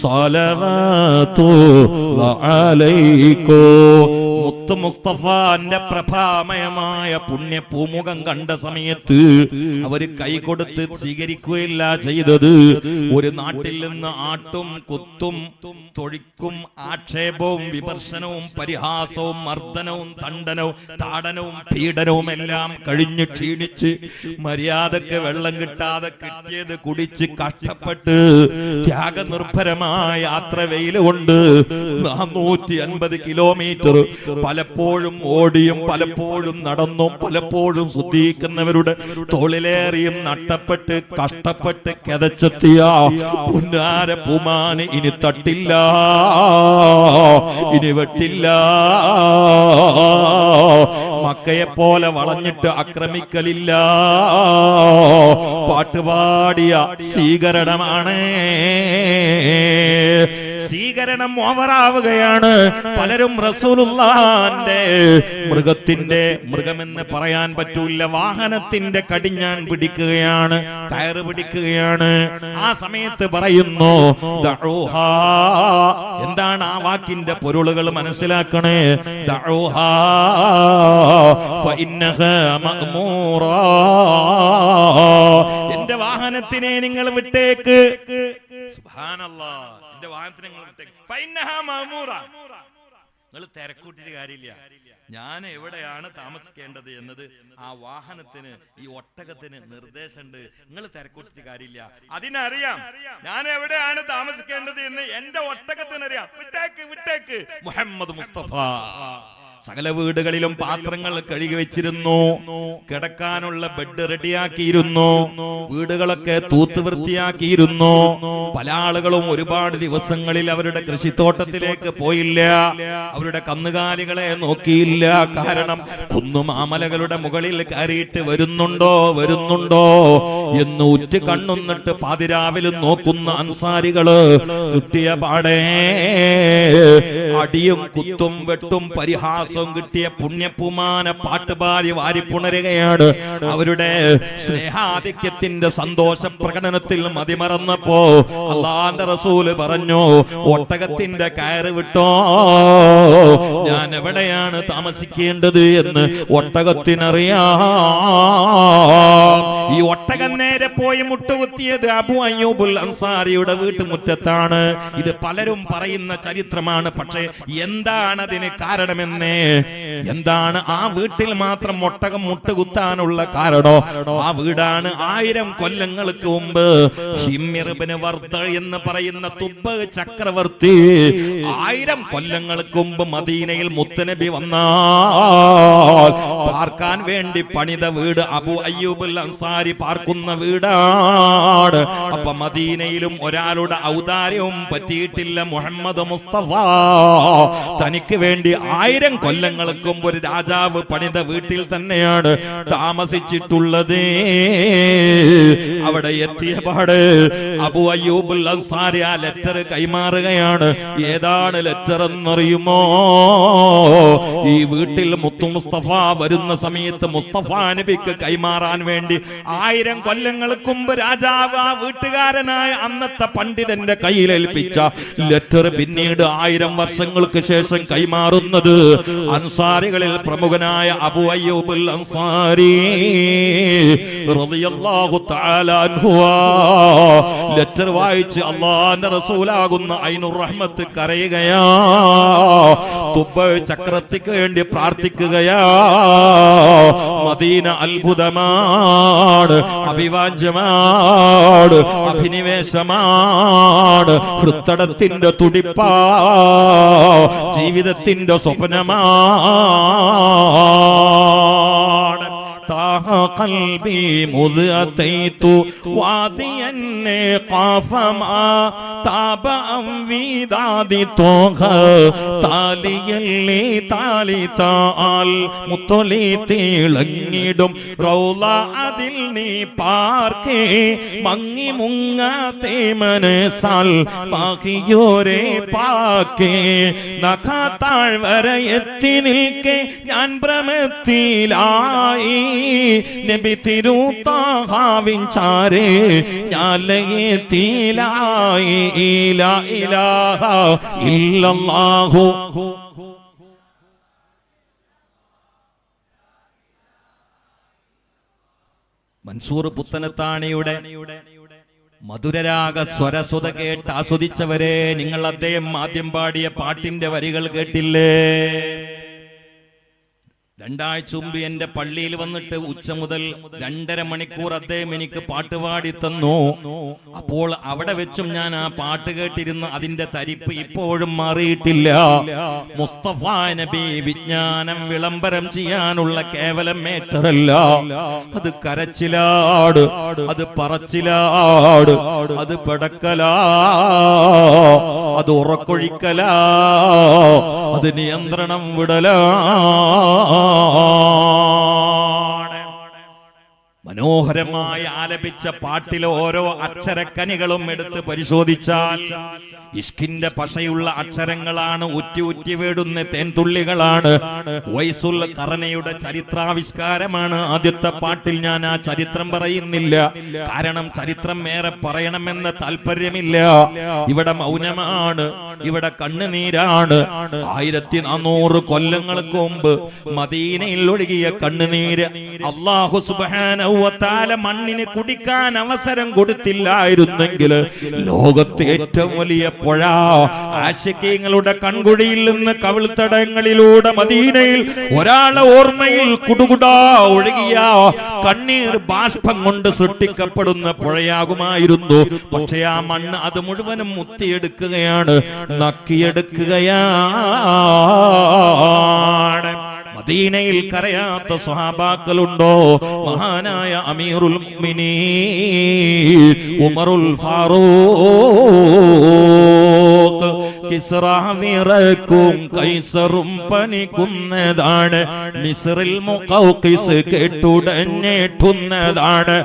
صلوات الله عليكم. മുത്ത് മുസ്തഫാന്റെ പ്രഭാമയമായ പുണ്യ പൂമുഖം കണ്ട സമയത്ത് അവര് കൈ കൊടുത്ത് സ്വീകരിക്കുകയില്ല ചെയ്തത്. ഒരു നാട്ടിൽ നിന്ന് ആട്ടും കുത്തും തൊഴിക്കും ആക്ഷേപവും വിമർശനവും പരിഹാസവും മർദ്ദനവും താടനവും പീഡനവും എല്ലാം കഴിഞ്ഞ് ക്ഷീണിച്ച് മര്യാദക്ക് വെള്ളം കിട്ടാതെ കിട്ടിയത് കുടിച്ച് കഷ്ടപ്പെട്ട് ത്യാഗനിർഭരമായ യാത്ര വെയിൽ കൊണ്ട് 450 കിലോമീറ്റർ പലപ്പോഴും ഓടിയും പലപ്പോഴും നടന്നും പലപ്പോഴും ശ്രദ്ധിക്കുന്നവരുടെ തോളിലേറിയും നട്ടപ്പെട്ട് കഷ്ടപ്പെട്ട് കിതച്ചെത്തിയ പുന്നാര പൂമാന് ഇനി തട്ടില്ല, ഇനി വെട്ടില്ല. മക്കയെ പോലെ വളഞ്ഞിട്ട് ആക്രമിക്കലില്ല. പാട്ടുപാടിയ സ്വീകരണമാണ്. സ്വീകരണം ഓവറാവുകയാണ്. പലരും റസൂലുള്ളാഹിന്റെ മൃഗമെന്ന് പറയാൻ പറ്റൂല, വാഹനത്തിന്റെ കടിഞ്ഞാൻ പിടിക്കുകയാണ്, കയറ് പിടിക്കുകയാണ്. ആ സമയത്ത് പറയുന്നു ദഊഹാ. എന്താണ് ആ വാക്കിന്റെ പൊരുളുകൾ മനസ്സിലാക്കണേ. ദഊഹാ ഫഇന്നഹാ മഅ്മൂറാ. എന്റെ വാഹനത്തിനെ നിങ്ങൾ വിട്ടേക്ക്. സുബ്ഹാനല്ലാഹ്. എന്റെ വാഹനത്തിനെ നിങ്ങൾ വിട്ടേക്ക്. ഫഇന്നഹാ മഅ്മൂറാ. നിങ്ങൾ തിരക്കൂട്ടിട്ട് കാര്യമില്ല. ഞാൻ എവിടെയാണ് താമസിക്കേണ്ടത് എന്നത് ആ വാഹനത്തിന്, ഈ ഒട്ടകത്തിന് നിർദ്ദേശമുണ്ട്. നിങ്ങൾ തിരക്കൂട്ടിട്ട് കാര്യമില്ല. അതിനറിയാം ഞാൻ എവിടെയാണ് താമസിക്കേണ്ടത് എന്ന് എന്റെ ഒട്ടകത്തിനറിയാം. വിട്ടേക്ക്. മുഹമ്മദ് മുസ്തഫ സകല വീടുകളിലും പാത്രങ്ങൾ കഴുകി വെച്ചിരുന്നു, കിടക്കാനുള്ള ബെഡ് റെഡിയാക്കിയിരുന്നു, വീടുകളൊക്കെ തൂത്ത് വൃത്തിയാക്കിയിരുന്നു. പല ആളുകളും ഒരുപാട് ദിവസങ്ങളിൽ അവരുടെ കൃഷിത്തോട്ടത്തിലേക്ക് പോയില്ല, അവരുടെ കന്നുകാലികളെ നോക്കിയില്ല. കാരണം കുന്നുമാമലകളുടെ മുകളിൽ കയറിയിട്ട് വരുന്നുണ്ടോ എന്ന് ഉറ്റ് കണ്ണുന്നിട്ട് പാതിരാവിലും നോക്കുന്ന അൻസാരികള് കിട്ടിയ പാടേ അടിയും കുത്തും വെട്ടും പരിഹാസവും കിട്ടിയ പുണ്യപൂമാന പാട്ടുപാടി വാരിപ്പുണരുകയാണ്. അവരുടെ സ്നേഹാധിക്യത്തിന്റെ സന്തോഷ പ്രകടനത്തിൽ മതിമറന്നപ്പോ അല്ലാഹുവിന്റെ റസൂല് പറഞ്ഞു, ഒട്ടകത്തിന്റെ കയറ് വിട്ടോ, ഞാൻ എവിടെയാണ് താമസിക്കേണ്ടത് എന്ന് ഒട്ടകത്തിനറിയാം. ഈ ഒട്ടകം നേരെ പോയി മുട്ടുകുത്തിയത് അബൂ അയ്യൂബുൽ അൻസാരിയുടെ വീട്ടുമുറ്റത്താണ്. ഇത് പലരും പറയുന്ന ചരിത്രമാണ്. പക്ഷേ എന്താണ് അതിന് കാരണമെന്ന്, എന്താണ് ആ വീട്ടിൽ മാത്രം ഒട്ടകം മുട്ടുകുത്താനുള്ള കാരണോ? ആ വീടാണ് 1000 കൊല്ലങ്ങൾക്ക് മുമ്പ് ഹിമ്ർ ഇബ്നു വർദ എന്ന് പറയുന്ന തുബ്ബ ചക്രവർത്തി 1000 കൊല്ലങ്ങൾക്ക് മുമ്പ് മദീനയിൽ മുത്തനബി വന്നാൽ പാർക്കാൻ വേണ്ടി പണിത വീട് അബൂ അയ്യൂബുൽ അൻസാരി പാർക്കുന്ന വീടാണ്. അപ്പൊ മദീനയിലും ഒരാളുടെ ഔദാര്യവും പറ്റിയിട്ടില്ല. മുഹമ്മദ് മുസ്തഫ തനിക്ക് വേണ്ടി 1000 കൊല്ലങ്ങൾക്ക് മുമ്പ് ഒരു രാജാവ് പണിത വീട്ടിൽ തന്നെയാണ് താമസിച്ചിട്ടുള്ളത്. അവിടെ എത്തിയ പാട് അബൂ അയ്യൂബുൽ അൻസാരി ആ ലെറ്റർ കൈമാറുകയാണ്. ഏതാണ് ലെറ്റർ എന്നറിയുമോ? ഈ വീട്ടിൽ മുത്തു മുസ്തഫ വരുന്ന സമയത്ത് മുസ്തഫ നബിക്ക് കൈമാറാൻ വേണ്ടി 1000 കൊല്ലങ്ങൾക്ക് മുമ്പ് രാജാവ് ആ വീട്ടുകാരനായ അന്നത്തെ പണ്ഡിതന്റെ കയ്യിലേൽപ്പിച്ച ലെറ്റർ പിന്നീട് 1000 വർഷങ്ങൾക്ക് ശേഷം കൈമാറുന്നത് അൻസാരികളിൽ പ്രമുഖനായ അബൂ അയ്യൂബുൽ അൻസാരി റളിയല്ലാഹു തആല അൻഹു ലെറ്റർ വായിച്ച് അല്ലാഹുവിന്റെ റസൂലാകുന്ന ഐനുർ റഹ്മത്ത് കരയുകയാ. തുബ്ബ ചക്രവർത്തിക്ക് വേണ്ടി പ്രാർത്ഥിക്കുകയാ. മദീന അത്ഭുതമാണ്, അഭിവാഞ്യമാണ്, അഭിനിവേശമാണ്, ഹൃത്തടത്തിന്റെ തുടിപ്പാ, ജീവിതത്തിന്റെ സ്വപ്നമാണ്. قلبي مذ أتيت واديا قافما تاب أنفيداد توغا تاليا لي تالي تال മുത്തൊലി തിളങ്ങിടും റൗള അതിൽ നീ പാർക്കേ മങ്ങി മുങ്ങാത്തെ മനസാൽ പാകിയോരെ പാക്കേ നഖാത്താഴ്വര എത്തി നിൽക്കെ ഞാൻ ഭ്രമത്തിലായി നബി തിരുത്താഹാവിൻ ചാരേ ഞാലയെത്തിലായി ഇലാ ഇലാഹ ഇല്ലല്ലാഹു. മൻസൂർ പുത്തനത്താണിയുടെ മധുരരാഗ സ്വരസുത കേട്ട് ആസ്വദിച്ചവരെ, നിങ്ങൾ അദ്ദേഹം ആദ്യം പാടിയ പാട്ടിന്റെ വരികൾ കേട്ടില്ലേ? 2 ആഴ്ച മുമ്പ് എന്റെ പള്ളിയിൽ വന്നിട്ട് ഉച്ച മുതൽ 2.5 മണിക്കൂർ അദ്ദേഹം എനിക്ക് പാട്ടുപാടി തന്നു. അപ്പോൾ അവിടെ വെച്ചും ഞാൻ ആ പാട്ട് കേട്ടിരുന്നു. അതിന്റെ തരിപ്പ് ഇപ്പോഴും മാറിയിട്ടില്ല. മുസ്തഫ നബി വിജ്ഞാനം വിളംബരം ചെയ്യാനുള്ള കേവലം മേറ്ററല്ല, അത് കരച്ചിലാട്, അത് പറച്ചിലാട്, അത് പെടക്കലാ, അത് ഉറക്കൊഴിക്കലാ, അത് നിയന്ത്രണം വിടലാ. മനോഹരമായി ആലപിച്ച പാട്ടിലെ ഓരോ അക്ഷരക്കനികളും എടുത്ത് പരിശോധിച്ചാൽ ഇഷ്കിന്റെ പശയുള്ള അക്ഷരങ്ങളാണ്, ഉറ്റി ഉറ്റി വീടുന്ന തേൻതുള്ളികളാണ്. വൈസുൽ ഖറനയുടെ ചരിത്രാവിഷ്കാരമാണ് ആദ്യത്തെ പാട്ടിൽ. ഞാൻ ആ ചരിത്രം പറയുന്നില്ല, കാരണം ചരിത്രം ഏറെ പറയണമെന്ന താല്പര്യമില്ല. ഇവിടെ മൗനമാണ്, ഇവിടെ കണ്ണുനീരാണ്. 1400 കൊല്ലങ്ങൾക്ക് മുമ്പ് മദീനയിൽ ഒഴുകിയ കണ്ണുനീര് അല്ലാഹു സുബ്ഹാനഹു വ തആല മണ്ണിന് കുടിക്കാൻ അവസരം കൊടുത്തില്ലായിരുന്നെങ്കിൽ ലോകത്തെ ഏറ്റവും വലിയ പുഴ ആശിഖീങ്ങളുടെ കൺകുഴിയിൽ നിന്ന് കവിൾത്തടങ്ങളിലൂടെ മദീനയിൽ ഒരാളെ ഓർമ്മയിൽ കുടുകുടാ ഒഴുകിയ കണ്ണീർ ബാഷ്പം കൊണ്ട് സൃഷ്ടിക്കപ്പെടുന്ന പുഴയാകുമായിരുന്നു. പക്ഷേ ആ മണ്ണ് അത് മുഴുവനും മുത്തിയെടുക്കുകയാണ്, നക്കിയെടുക്കുകയാണ്. മദീനയിൽ കരയാത്ത സ്വഹാബാക്കളുണ്ടോ? മഹാനായ അമീറുൽ മുഅ്മിനീൻ ഉമറുൽ ഫാറൂഖ് കിസ്റാവിറക്കും കൈസറും പണിക്കുന്നതാണ്. മിസ്റിൽ മുഖൗഖിസ് കേട്ടുടഞ്ഞേറ്റുന്നതാണ്.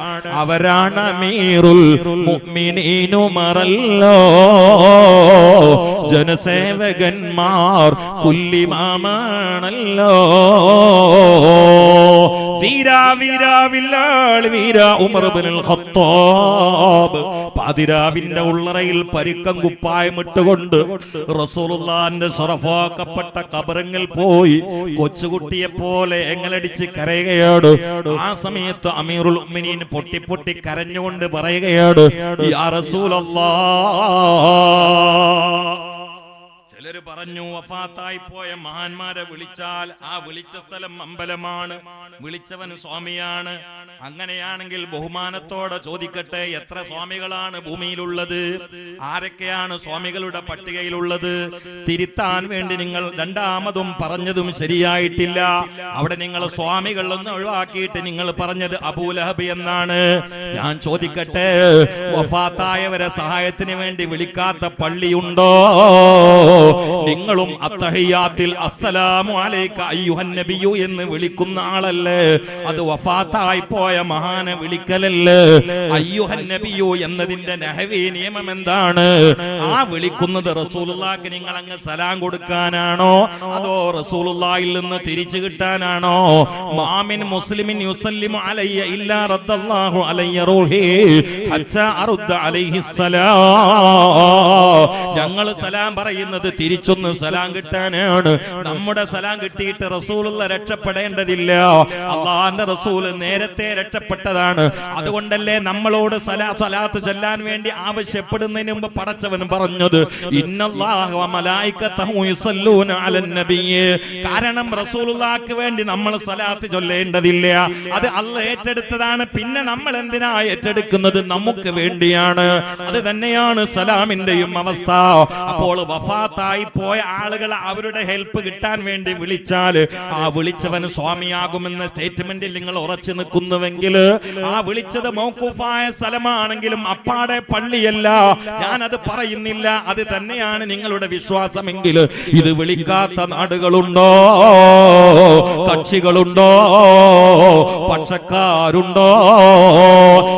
അവരാണ് അമീറുൽ മുഅ്മിനീനുമറല്ലോ. ജനസേവകന്മാർ കുല്ലിമാമാണല്ലോ. ഉമർ ഇബ്നുൽ ഖത്താബ് പാതിരാവിന്റെ ഉള്ളറയിൽ പരിക്കം കുപ്പായം ഇട്ടുകൊണ്ട് റസൂലുള്ളാഹിന്റെ ശറഫാക്കപ്പെട്ട ഖബറിൽ പോയി കൊച്ചുകുട്ടിയെ പോലെ എങ്ങലടിച്ച് കരയുകയാണ്. ആ സമയത്ത് അമീറുൽ മുഅ്മിനീൻ പൊട്ടി പൊട്ടി കരഞ്ഞുകൊണ്ട് പറയുകയാണ്, യാ റസൂലല്ലാഹ്. ചിലര് പറഞ്ഞു, വഫാത്തായി പോയ മഹാന്മാരെ വിളിച്ചാൽ ആ വിളിച്ച സ്ഥലം അമ്പലമാണ്, വിളിച്ചവൻ സ്വാമിയാണ്. അങ്ങനെയാണെങ്കിൽ ബഹുമാനത്തോടെ ചോദിക്കട്ടെ, എത്ര സ്വാമികളാണ് ഭൂമിയിലുള്ളത്? ആരൊക്കെയാണ് സ്വാമികളുടെ പട്ടികയിലുള്ളത്? തിരുത്താൻ വേണ്ടി നിങ്ങൾ രണ്ടാമതും പറഞ്ഞതും ശരിയായിട്ടില്ല. അവിടെ നിങ്ങൾ സ്വാമികളൊന്നും ഒഴിവാക്കിയിട്ട് നിങ്ങൾ പറഞ്ഞത് അബൂലഹബ് എന്നാണ്. ഞാൻ ചോദിക്കട്ടെ, വഫാത്തായവരെ സഹായത്തിന് വേണ്ടി വിളിക്കാത്ത പള്ളിയുണ്ടോ? നിങ്ങളും അത്തഹിയാത്തിൽ അസ്സലാമു അലൈക അയ്യുഹൻ നബിയു എന്ന് വിളിക്കുന്ന ആളല്ലേ? അത് വഫാത്തായി പോയ മഹാനെ വിളിക്കലല്ലേ? അയ്യുഹൻ നബിയു എന്നതിന്റെ നഹവി നിയമം എന്താണ്? ആ വിളിക്കുന്നത് റസൂലുള്ളാഹിക്ക് നിങ്ങൾ അങ്ങ് സലാം കൊടുക്കാനാണോ, അതോ റസൂലുള്ളാഹിൽ നിന്ന് തിരിച്ചു കിട്ടാനാണോ? മാമിൻ മുസ്ലിമിൻ യുസല്ലിമു അലയ്യ ഇല്ലാ റദ്ദല്ലാഹു അലയ്യ റൂഹി ഹത്താ അറുദ്ദ അലൈഹി സലാം. ഞങ്ങൾ സലാം പറയുന്നത് തിരിച്ചൊന്ന് സലാം കിട്ടാനാണ്. നമ്മുടെ സലാം കിട്ടിയിട്ട് റസൂലുള്ള രക്ഷപ്പെടേണ്ടതില്ല. അള്ളാഹുവിന്റെ റസൂൽ നേരത്തെ രക്ഷപ്പെട്ടതാണ്. അതുകൊണ്ടല്ലേ നമ്മളോട് സലാത്ത് ചൊല്ലാൻ വേണ്ടി ആവശ്യപ്പെടുന്നതിന് മുമ്പ് പടച്ചവൻ പറഞ്ഞത് ഇന്നല്ലാഹ വ മലായികതഹു യുസല്ലൂന അലൻ നബിയ്യ്. കാരണം റസൂലുള്ളാഹിക്ക് വേണ്ടി നമ്മൾ സലാത്ത് ചൊല്ലേണ്ടതില്ല, അത് അല്ലാഹ് ഏറ്റെടുത്തതാണ്. പിന്നെ നമ്മൾ എന്തിനാ ഏറ്റെടുക്കുന്നത്? നമുക്ക് വേണ്ടിയാണ്. അത് തന്നെയാണ് സലാമിന്റെയും അവസ്ഥ. അപ്പോൾ വഫാത്തായി പോയ ആളുകൾ അവരുടെ ഹെൽപ്പ് കിട്ടാൻ വേണ്ടി വിളിച്ചാൽ ആ വിളിച്ചവൻ സ്വാമിയാകുമെന്ന സ്റ്റേറ്റ്മെന്റിൽ നിങ്ങൾ ഉറച്ചു നിൽക്കുന്നുവെങ്കിൽ, ആ വിളിച്ചത് മൗഖൂഫായ സ്ഥലമാണെങ്കിലും അപ്പാടെ പള്ളിയല്ല, ഞാനത് പറയുന്നില്ല. അത് തന്നെയാണ് നിങ്ങളുടെ വിശ്വാസമെങ്കിൽ ഇത് വിളിക്കാത്ത നാടുകളുണ്ടോ? കക്ഷികളുണ്ടോ? പക്ഷക്കാരുണ്ടോ?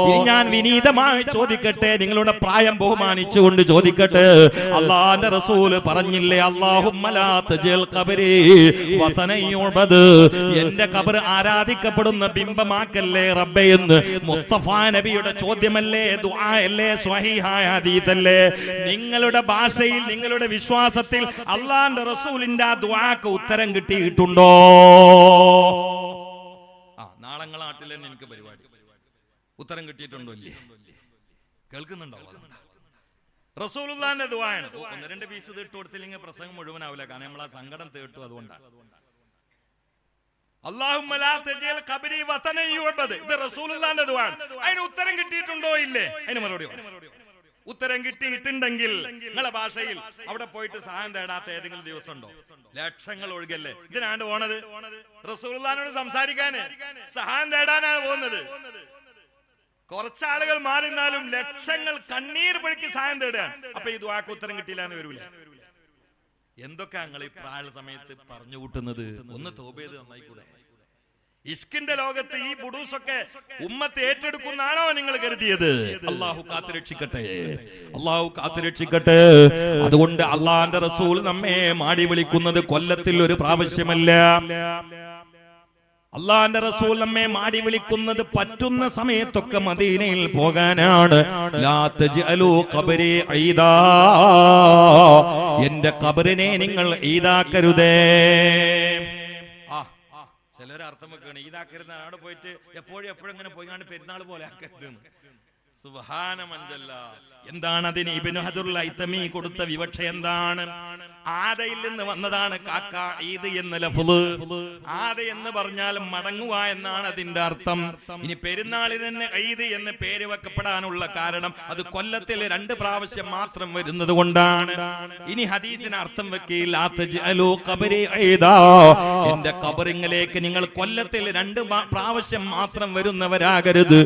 ഇനി ഞാൻ വിനീതമായി ചോദിക്കട്ടെ, നിങ്ങളുടെ പ്രായം ബഹുമാനിച്ചുകൊണ്ട് ചോദിക്കട്ടെ, അല്ലാഹുവിന്റെ റസൂൽ പറഞ്ഞില്ലേ, അല്ലാഹുമ്മ ലാ തജ്അൽ ഖബരി വതനൻ യുഅബദ്, എന്റെ ഖബർ ആരാധിക്കപ്പെടുന്ന ബിംബമാക്കല്ലേ റബ്ബേ എന്ന് മുസ്തഫ നബിയുടെ ചോദ്യമല്ലേ, ദുആയല്ലേ, സ്വഹീഹായ ഹദീസല്ലേ? നിങ്ങളുടെ ഭാഷയിൽ, നിങ്ങളുടെ വിശ്വാസത്തിൽ അല്ലാഹുവിന്റെ റസൂലിന്റെ ആ ദുആക്ക് ഉത്തരം കിട്ടിയിട്ടുണ്ടോ? നാളങ്ങളെ നാട്ടിൽ തന്നെ എനിക്ക് പരിപാടി, ഉത്തരം കിട്ടിയിട്ടുണ്ടോ? ഇല്ലേ? കേൾക്കുന്നുണ്ടോ? റസൂലുള്ളാഹിന്റെ ദുആയാണ്. ഒന്ന് രണ്ട് പീസ് തീട്ട് കൊടുത്തില്ലെങ്കിൽ പ്രസംഗം മുഴുവനാവില്ല, കാരണം നമ്മൾ ആ സങ്കടം തീട്ടു. അതുകൊണ്ടാണ് അല്ലാഹുമ്മ ലാ തജ്അൽ ഖബരി വതനൻ യുഅബദ്, ഇത് റസൂലുള്ളാഹിന്റെ ദുആയാണ്. അതിന് ഉത്തരം കിട്ടിയിട്ടുണ്ടോ? ഇല്ലേ? അതിന് മറുപടി ഉത്തരം കിട്ടിയിട്ടുണ്ടെങ്കിൽ നിങ്ങളുടെ ഭാഷയിൽ അവിടെ പോയിട്ട് സഹായം തേടാത്ത ഏതെങ്കിലും ദിവസം ഉണ്ടോ? ലക്ഷങ്ങൾ ഒഴുകല്ലേ ഇതിനാണ്ട് പോണത്. റസൂലുള്ളാഹിനോട് സംസാരിക്കാന്, സഹായം തേടാനാണ് പോകുന്നത്. കുറച്ചാളുകൾ മാറിന്നാലും ലക്ഷങ്ങൾ കണ്ണീർ പൊഴുക്കി സഹായം തേടുകയാണ്. അപ്പൊ ഈ ദുആക്ക് ഉത്തരം കിട്ടിയില്ല എന്ന് വരൂല. എന്തൊക്കെ ഞങ്ങൾ ഈ പ്രായ സമയത്ത് പറഞ്ഞു കൂട്ടുന്നത്? ഒന്ന് തൗബ ചെയ്ത് നന്നായിക്കൂടെ? ഇഷ്കിന്റെ ലോകത്ത് ഈ ബുഡൂസൊക്കെ ഉമ്മത്ത് ഏറ്റെടുക്കുന്നാണോ നിങ്ങൾ കരുതിയത്? അള്ളാഹു കാത്തുരക്ഷിക്കട്ടെ, അള്ളാഹു കാത്തുരക്ഷിക്കട്ടെ. അതുകൊണ്ട് അള്ളാഹിന്റെ റസൂൽ നമ്മെ മാടി വിളിക്കുന്നത് കൊല്ലത്തിൽ ഒരു പ്രാവശ്യമല്ല. അള്ളാഹിന്റെ റസൂൽ നമ്മെ മാടി വിളിക്കുന്നത് പറ്റുന്ന സമയത്തൊക്കെ മദീനയിൽ പോകാനാണ്. ലാ തജ്അലൂ ഖബരി ഈദാ, എന്റെ ഖബറിനെ നിങ്ങൾ ഈദാക്കരുതേ. ചിലർ അർത്ഥം വെക്കുകയാണ്, ഈദാക്കരുന്ന അവിടെ പോയിട്ട് എപ്പോഴും ഇങ്ങനെ പോയിക്കാണ്ട് പെരുന്നാൾ പോലെ ആക്കരുത്. സുബ്ഹാനമഞ്ചല്ല. എന്താണ് അതിന് ഇബ്നു ഹജറുൽ ഹൈതമി കൊടുത്ത വിവക്ഷ എന്താണ്? ആദയിൽ നിന്ന് വന്നതാണ് കാക്ക ഈദ് എന്ന ലഫ്ള്. ആദ എന്ന് പറഞ്ഞാൽ മടങ്ങുക എന്നാണ് അതിന്റെ അർത്ഥം. ഇനി പെരുന്നാളിന് തന്നെ ഈദ് എന്ന് പേര് വെക്കപ്പെടാനുള്ള കാരണം അത് കൊല്ലത്തിൽ 2 പ്രാവശ്യം മാത്രം വരുന്നത് കൊണ്ടാണ്. ഇനി ഹദീസിന് അർത്ഥം വെക്കില്ല, എന്റെ ഖബറിലേക്ക് നിങ്ങൾ കൊല്ലത്തിൽ 2 പ്രാവശ്യം മാത്രം വരുന്നവരാകരുത്.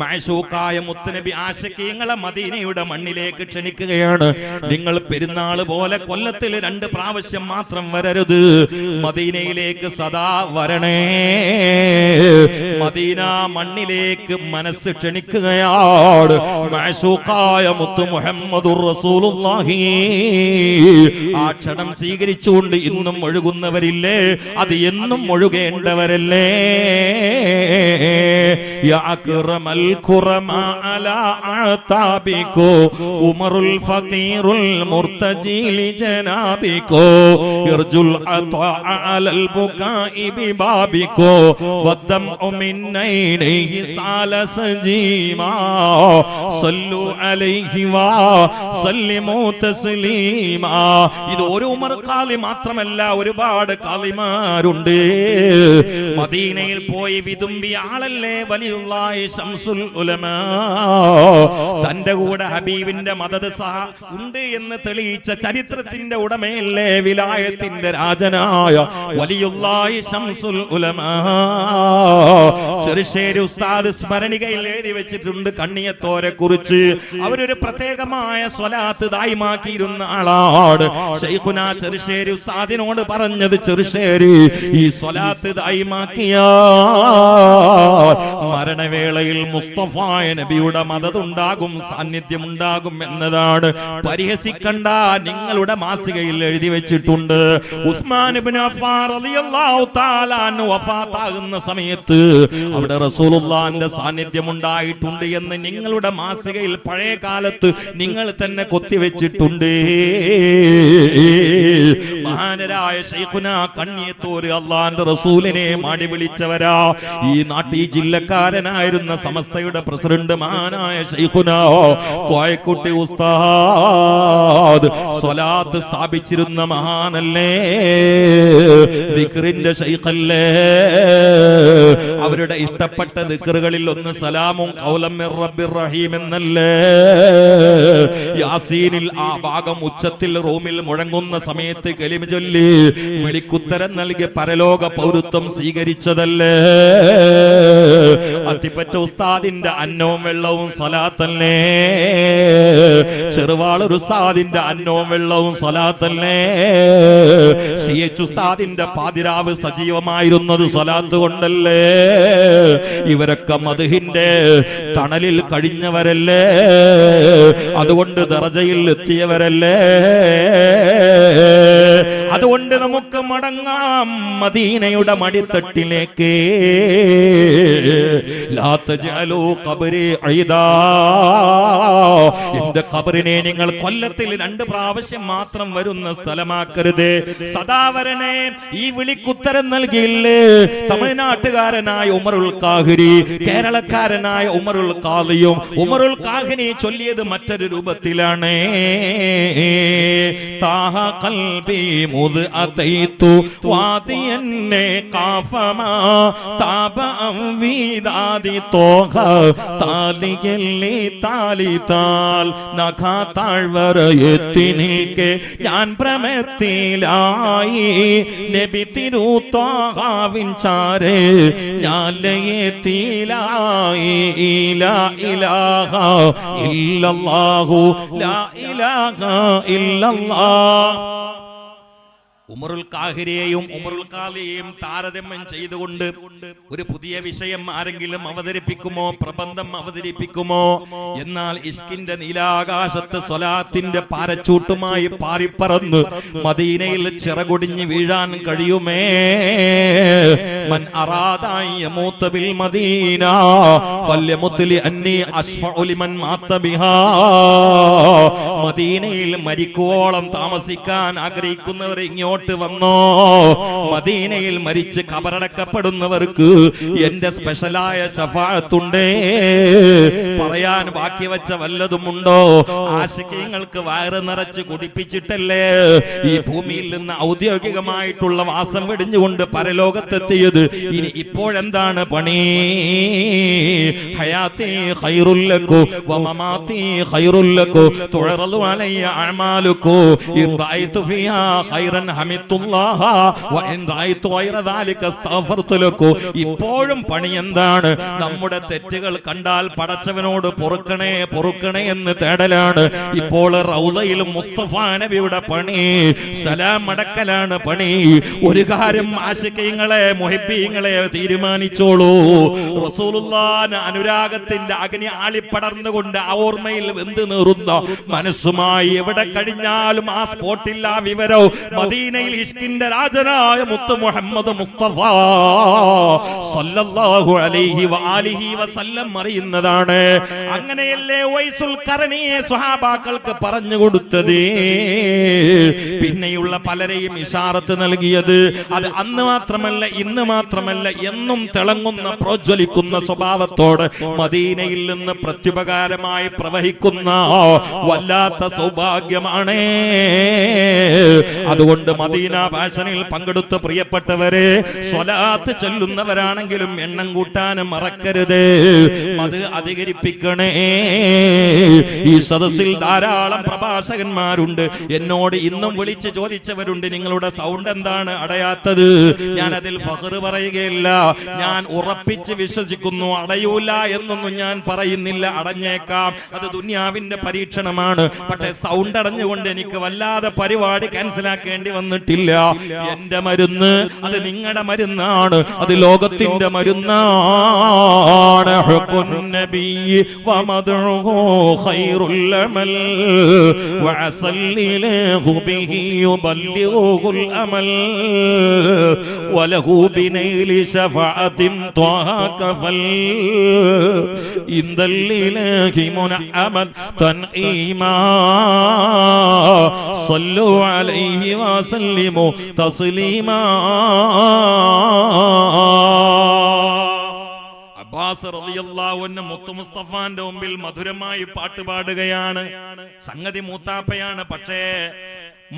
മഅശൂഖായ മുത്തുനബി ആശിഖീങ്ങളെ മദീനയുടെ മദീനയുടെ മണ്ണിലേക്ക് ക്ഷണിക്കുകയാണ്. നിങ്ങൾ പെരുന്നാൾ പോലെ കൊല്ലത്തിൽ 2 പ്രാവശ്യം മാത്രം വരരുത്, മദീനയിലേക്ക് സദാ വരണേ. മദീന മണ്ണിലേക്ക് മനസ്സ് ക്ഷണിക്കുകയാണ്. മഅശൂഖായ മുത്തു മുഹമ്മദുർ റസൂലുള്ളാഹി ആ ക്ഷണം സ്വീകരിച്ചുകൊണ്ട് ഇന്നും ഒഴുകുന്നവരില്ലേ, അത് എന്നും ഒഴുകേണ്ടവരല്ലേ. യാ അക്റമൽ ഖുറമാ അലാ അതാബികോ ഉമറുൽ ഫഖീറുൽ മുർതജി ലിജനാബികോ യർജുൽ അതാ അലൽ ബുകാഇ ബിബാബികോ വദ്ദംഉ മിൻ നൈനിഹി സാല സജീമാ സല്ലു അലൈഹി വ സല്ലിമു തസ്ലീമാ. ഇത് ഒരു ഉമർ ഖാലി മാത്രമല്ല, ഒരുപാട് ഖാലിമാരുണ്ട്. മദീനയിൽ പോയി വിതുമ്പിയ ആളല്ലേ വലിയുള്ളാഹി ശംസുൽ ഉലമാ. തന്റെ കൂടെ ഹബീബിന്റെ മദദ് സഹ ഉണ്ട് എന്ന് തെളിയിച്ച ചരിത്രത്തിന്റെ ഉടമയല്ലേ വിലായത്തിന്റെ രാജനായ വലിയുള്ളാഹി ശംസുൽ ഉലമാ. ചെറുശ്ശേരി ഉസ്താദ് സ്മരണികയിൽ എഴുതി വെച്ചിട്ടുണ്ട് കണ്ണിയത്തോരെ കുറിച്ച്. അവരൊരു പ്രത്യേകമായ സ്വലാത്ത് ദായിമാക്കിയിരുന്ന ആളാണ്. ശൈഖുനാ ചെറുശ്ശേരി ഉസ്താദിനോട് പറഞ്ഞത്, ചെറുശ്ശേരി ഈ സ്വലാത്ത് ദായിമാക്കിയ മരണവേളയിൽ മുസ്തഫായ നബിയുടെ മദദുണ്ടാകും, സാന്നിധ്യമുണ്ടാകും എന്നതാണ്. പരിഹസിക്കണ്ട, നിങ്ങളുടെ മാസികയിൽ എഴുതി വെച്ചിട്ടുണ്ട്. ഉസ്മാൻ ഇബ്നു അഫ്ഫാൻ റളിയല്ലാഹു തആല അൻഹു വഫാത്താകുന്ന സമയത്ത് അവിടെ റസൂലുള്ളാഹിന്റെ സാന്നിധ്യം ഉണ്ടായിട്ടുണ്ട് എന്ന് നിങ്ങളുടെ മാസികയിൽ പഴയ കാലത്ത് നിങ്ങൾ തന്നെ കൊത്തിവെച്ചിട്ടുണ്ട്. മഹാനരായ ശൈഖുനാ കണ്ണിയത്തോര് അല്ലാഹുവിന്റെ റസൂലിനെ മാടി വിളിച്ചവരാ. ഈ നാട്ടി ജില്ലക്കാരനായിരുന്ന സമസ്തയുടെ പ്രസിഡന്റ് മഹാനായ ശൈഖുനാ കോയക്കുട്ടി ഉസ്താദ് സ്വലാത്ത് സ്ഥാപിച്ചിരുന്ന മഹാനല്ലേ, ദിക്റിന്റെ ശൈഖല്ലേ. അവരുടെ ഇഷ്ടപ്പെട്ട ദിക്റുകളിൽ ഒന്ന് സലാമും ഖൗലം മിർ റബ്ബിർ റഹീം എന്നല്ലേ. യാസീനിൽ ആ ഭാഗം ഉച്ചത്തിൽ റൂമിൽ മുഴങ്ങുന്ന സമയത്ത് കലിമ ചൊല്ലി വിളിക്കുത്തരം നൽകി പരലോക പൗരത്വം സ്വീകരിച്ചതല്ലേ. അത്തിപ്പറ്റ ഉസ്താദിന്റെ അന്നവും വെള്ളവും സ്വലാത്തല്ലേ. ചെറുവാളൂർ ഉസ്താദിന്റെ അന്നവും വെള്ളവും സ്വലാത്തല്ലേ. CH ഉസ്താദിന്റെ പാതിരാവ് സജീവമായിരുന്നത് സ്വലാത്ത് കൊണ്ടല്ലേ. ഇവരൊക്കെ മദ്ഹിന്റെ തണലിൽ കഴിഞ്ഞവരല്ലേ, അതുകൊണ്ട് ദറജയിൽ എത്തിയവരല്ലേ. അതുകൊണ്ട് നമുക്ക് മടങ്ങാം മദീനയുടെ മടിത്തട്ടിലേക്ക്. ലാ തജ്അലൂ ഖബ്രി ഐദാ, എന്റെ ഖബറിനെ നിങ്ങൾ കൊല്ലത്തിൽ 2 പ്രാവശ്യം മാത്രം വരുന്ന സ്ഥലമാക്കരുത്, സദാ വരണേ. ഈ വിളിക്കുത്തരം നൽകിയില്ലേ തമിഴ്നാട്ടുകാരനായ ഉമറുൽ ഖാഹിരി, കേരളക്കാരനായ ഉമറുൽ ഖാദിയും. ഉമറുൽ ഖാഹിരി ചൊല്ലിയത് മറ്റൊരു രൂപത്തിലാണ്. താഹ ഖൽബി മുദ് അതൈതു വാദിയന്നെ ഖാഫമാ താബ അംവിദാദി തോഹ താലിയല്ലി താലി താൽ നഖ താഴ്വര എത്തി നിൽക്കെ ഞാൻ ഭ്രമത്തിലായി നബി തിരുത്താവിൻ ചാരേ ഞാൻ ലയത്തിലായി. ലാ ഇലാഹ ഇല്ലല്ലാഹു ലാ ഇലാഹ ഇല്ലല്ലാഹ്. ഉമറുൽ ഖാഹിരിയെയും ഉമറുൽ ഖാദിയെയും താരതമ്യം ചെയ്തുകൊണ്ട് ഒരു പുതിയ വിഷയം ആരെങ്കിലും അവതരിപ്പിക്കുമോ, പ്രബന്ധം അവതരിപ്പിക്കുമോ? എന്നാൽ ഇഷ്കിന്റെ നീലാകാശത്ത് സ്വലാത്തിന്റെ പാരച്ചൂട്ടുമായി പാറിപ്പറന്ന് മദീനയിൽ ചിറകൊടിഞ്ഞ് വീഴാൻ കഴിയുമേ? മൻ അറാദായി യമൂത ബിൽ മദീന ഫല്യമുത് ലിഅന്നി അശ്ഫഉ ലിമൻ മാത ബിഹാ. മദീനയിൽ മരിക്കുവോളം താമസിക്കാൻ ആഗ്രഹിക്കുന്നവർ ഇങ്ങോട്ട് വന്നോ. മദീനയിൽ മരിച്ച് ഖബറടക്കപ്പെടുന്നവർക്ക് എന്റെ സ്പെഷ്യലായ ശഫാഅത്തുണ്ടേ. പറയാൻ ബാക്കി വെച്ച വല്ലതുമുണ്ടോ? ആശികങ്ങൾക്ക് വയറ് നിറച്ച് കുടിപ്പിച്ചിട്ടല്ലേ ഈ ഭൂമിയിൽ നിന്ന് ഔദ്യോഗികമായിട്ടുള്ള വാസം വെടിഞ്ഞുകൊണ്ട് പരലോകത്തെത്തിയത്. നിർത്തിയത്. ഇനി ഇപ്പോഴെന്താണ് പണി? ഹയാത്തി ഖൈറുൽ ലക്കു വമമാതി ഖൈറുൽ ലക്കു തുഅറദു അലയ്യ അഅമാലുകു ഇൻ റഅയ്തു ഫിഹാ ഖൈറൻ ഹമിദുല്ലാഹ വഇൻ റഅയ്തു ഗൈറ ദാലിക അസ്തഗ്ഫർതു ലക്കു. ഇപ്പോഴും പണി എന്താണ്? നമ്മുടെ തെറ്റുകൾ കണ്ടാൽ പടച്ചവനോട് പൊറുക്കണേ പൊറുക്കണേ എന്ന് തേടലാണ്. ഇപ്പോൾ റൗളയിൽ മുസ്തഫ നബിയുടെ പണി സലാം അടക്കലാണ് പണി. ഒരു കാര്യം ആശിഖീങ്ങളെ മുഹിബ്ബീങ്ങളെ തീരുമാനിച്ചോളൂ. റസൂലുള്ളാഹിന്റെ അനുരാഗത്തിന്റെ അഗ്നി ആളിപ്പടർന്നുകൊണ്ട് ആ ഓർമ്മയിൽ വെന്ത് നീറുന്ന മനസ്സുമായി എവിടെ കഴിഞ്ഞാലും ആ സ്പോട്ടിൽ ആ വിവരവും മദീനയിൽ ഇഷ്കിന്റെ രാജനായ മുത്ത് മുഹമ്മദ് മുസ്തഫ സല്ലല്ലാഹു അലൈഹി വആലിഹി വസല്ലം അറിയുന്നതാണ്. അങ്ങനെയല്ലേ ഉവൈസുൽ ഖറനിയെ സ്വഹാബാക്കൾക്ക് പറഞ്ഞു കൊടുത്തത്. പിന്നെയുള്ള പലരെയും ഇശാറത്ത് നൽകിയത് അത് അന്ന് മാത്രമല്ല ഇന്ന് മാത്രമല്ല എന്നും തിളങ്ങുന്ന പ്രോജ്വലിക്കുന്ന സ്വഭാവത്തോട് മദീനയിൽ നിന്ന് പ്രത്യുപകാരമായി പ്രവഹിക്കുന്ന വല്ലാത്ത സൗഭാഗ്യമാണ്. അതുകൊണ്ട് മദീന ഭാഷണിൽ പങ്കെടുത്ത പ്രിയപ്പെട്ടവരെ, സ്വലാത്ത് ചൊല്ലുന്നവരാണെങ്കിലും എണ്ണം കൂട്ടാൻ മറക്കരുത്, അത് അധികരിപ്പിക്കണേ. ഈ സദസ്സിൽ ധാരാളം പ്രഭാഷകന്മാരുണ്ട്. എന്നോട് ഇന്നും വിളിച്ച് ചോദിച്ചവരുണ്ട്, നിങ്ങളുടെ സൗണ്ട് എന്താണ് അടയാത്തത്? ഞാൻ അതിൽ ഫഖ്ർ പറയുകയില്ല. ഞാൻ ഉറപ്പിച്ച് വിശ്വസിക്കുന്നു, അടയൂല എന്നൊന്നും ഞാൻ പറയുന്നില്ല. അടഞ്ഞേക്കാം, അത് ദുനിയാവിന്റെ പരീക്ഷണമാണ്. പക്ഷേ സൗണ്ട് അടഞ്ഞുകൊണ്ട് എനിക്ക് വല്ലാതെ പരിപാടി ക്യാൻസലാക്കേണ്ടി വന്നിട്ടില്ല. എന്റെ മരുന്ന് അത് നിങ്ങളുടെ മരുന്നാണ്, അത് ലോകത്തിന്റെ മരുന്നാണ്. ഹുബ്ബുൻ നബിയ്യി വമദ്ഉഹു ഖൈറുൽ അമൽ വഅസല്ലിലഹു ബിഹി യുബല്ലിഗുൽ അമൽ വലഹു ബിനൈലി ശഫാഅത്തിൻ ത്വാഹ കഫൽ ഇൻദല്ലിലഹി മുനഅമൻ തൻഈമാ സല്ലു അലൈഹി വസല്ലിമു തസ്ലീമാ. അബ്ബാസ് റളിയല്ലാഹു അൻഹു മുത്ത് മുസ്തഫാന്റെ മുമ്പിൽ മധുരമായി പാട്ട് പാടുകയാണ്. സംഗതി മൂത്താപ്പയാണ്, പക്ഷേ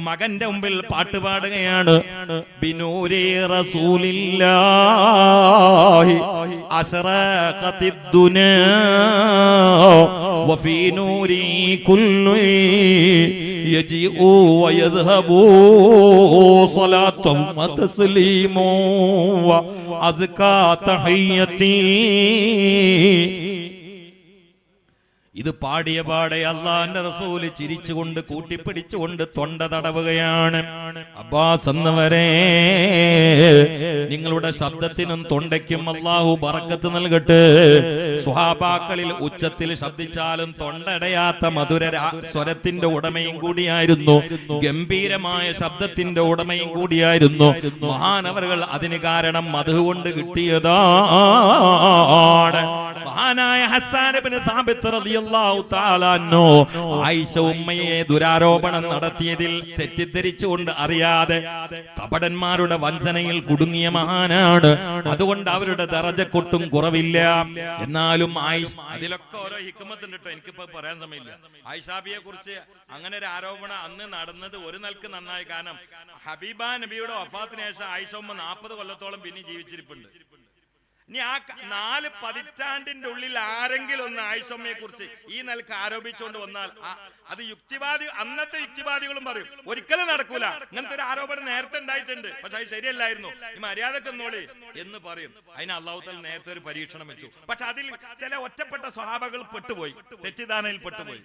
മകന്റെ മുമ്പിൽ പാട്ട് പാടുകയാണ്. ബിനൂരി റസൂലില്ലാഹി അശ്റഖത്തിദ് ദുനിയാ വഫീ നൂരി കുല്ലു യജിഉ വയദ്ഹബു സ്വലാത്തും വതസ്ലീമു വഅസ്കാ തഹിയ്യതി. ഇത് പാടിയ പാടെ അള്ളാന്റെ റസൂല് ചിരിച്ചുകൊണ്ട് കൂട്ടിപ്പിടിച്ചുകൊണ്ട് തൊണ്ട തടവുകയാണ്. അബ്ബാസ് എന്നവരെ, നിങ്ങളുടെ ശബ്ദത്തിനും തൊണ്ടയ്ക്കും അള്ളാഹു ബറക്കത്ത് നൽകട്ടെ. സ്വഹാബാക്കളിൽ ഉച്ചത്തിൽ ശബ്ദിച്ചാലും തൊണ്ടടയാത്ത മധുര സ്വരത്തിന്റെ ഉടമയും കൂടിയായിരുന്നു, ഗംഭീരമായ ശബ്ദത്തിന്റെ ഉടമയും കൂടിയായിരുന്നു. മഹാനവറുകൾ അതിന് കാരണം മധു കൊണ്ട് കിട്ടിയതാണ്. മഹാനായ ഹസ്സാൻ ഇബ്നു സാബിത്ത് റളിയല്ലാഹു തആല അൻഹു ആയിഷ ഉമ്മയെ ദുരാരോപണം നടത്തിയതിൽ തെറ്റിദ്ധരിച്ചുകൊണ്ട് അറിയാതെ കപടന്മാരുടെ വഞ്ചനയിൽ കുടുങ്ങിയ മഹാനാണ്. അതുകൊണ്ട് അവരുടെ ദറജക്കൊട്ടും കുറവില്ല. എന്നാലും ആയിഷ, അതിലൊക്കെ ഓരോ ഹിക്മത്തുണ്ട് കേട്ടോ, എനിക്കിപ്പോ പറയാൻ സമയമില്ല. ആയിഷാബിയെ കുറിച്ച് അങ്ങനെ ഒരു ആരോപണം അന്ന് നടന്നത് ഒരു നിലക്ക് നന്നായി. കാരണം ഹബീബ നബിയുടെ വഫാത്തിന് ശേഷം ആയിഷ ഉമ്മ 40 കൊല്ലത്തോളം പിന്നെ ജീവിച്ചിരിപ്പുണ്ട്. ഇനി ആ 4 പതിറ്റാണ്ടിന്റെ ഉള്ളിൽ ആരെങ്കിലും ഒന്ന് ആയിഷമ്മയെ കുറിച്ച് ഈ നിലക്ക് ആരോപിച്ചുകൊണ്ട് വന്നാൽ അത് യുക്തിവാദി, അന്നത്തെ യുക്തിവാദികളും പറയും ഒരിക്കലും നടക്കൂല, ഇങ്ങനത്തെ ഒരു ആരോപണം നേരത്തെ ഉണ്ടായിട്ടുണ്ട്, പക്ഷെ അത് ശരിയല്ലായിരുന്നു, ഈ മര്യാദക്ക് എന്നോളി എന്ന് പറയും. അതിന് അല്ലാഹു തആല നേരത്തെ ഒരു പരീക്ഷണം വെച്ചു. പക്ഷെ അതിൽ ചില ഒറ്റപ്പെട്ട സ്വഹാബകൾ പെട്ടുപോയി, തെറ്റിദ്ധാരണയിൽ പെട്ടുപോയി.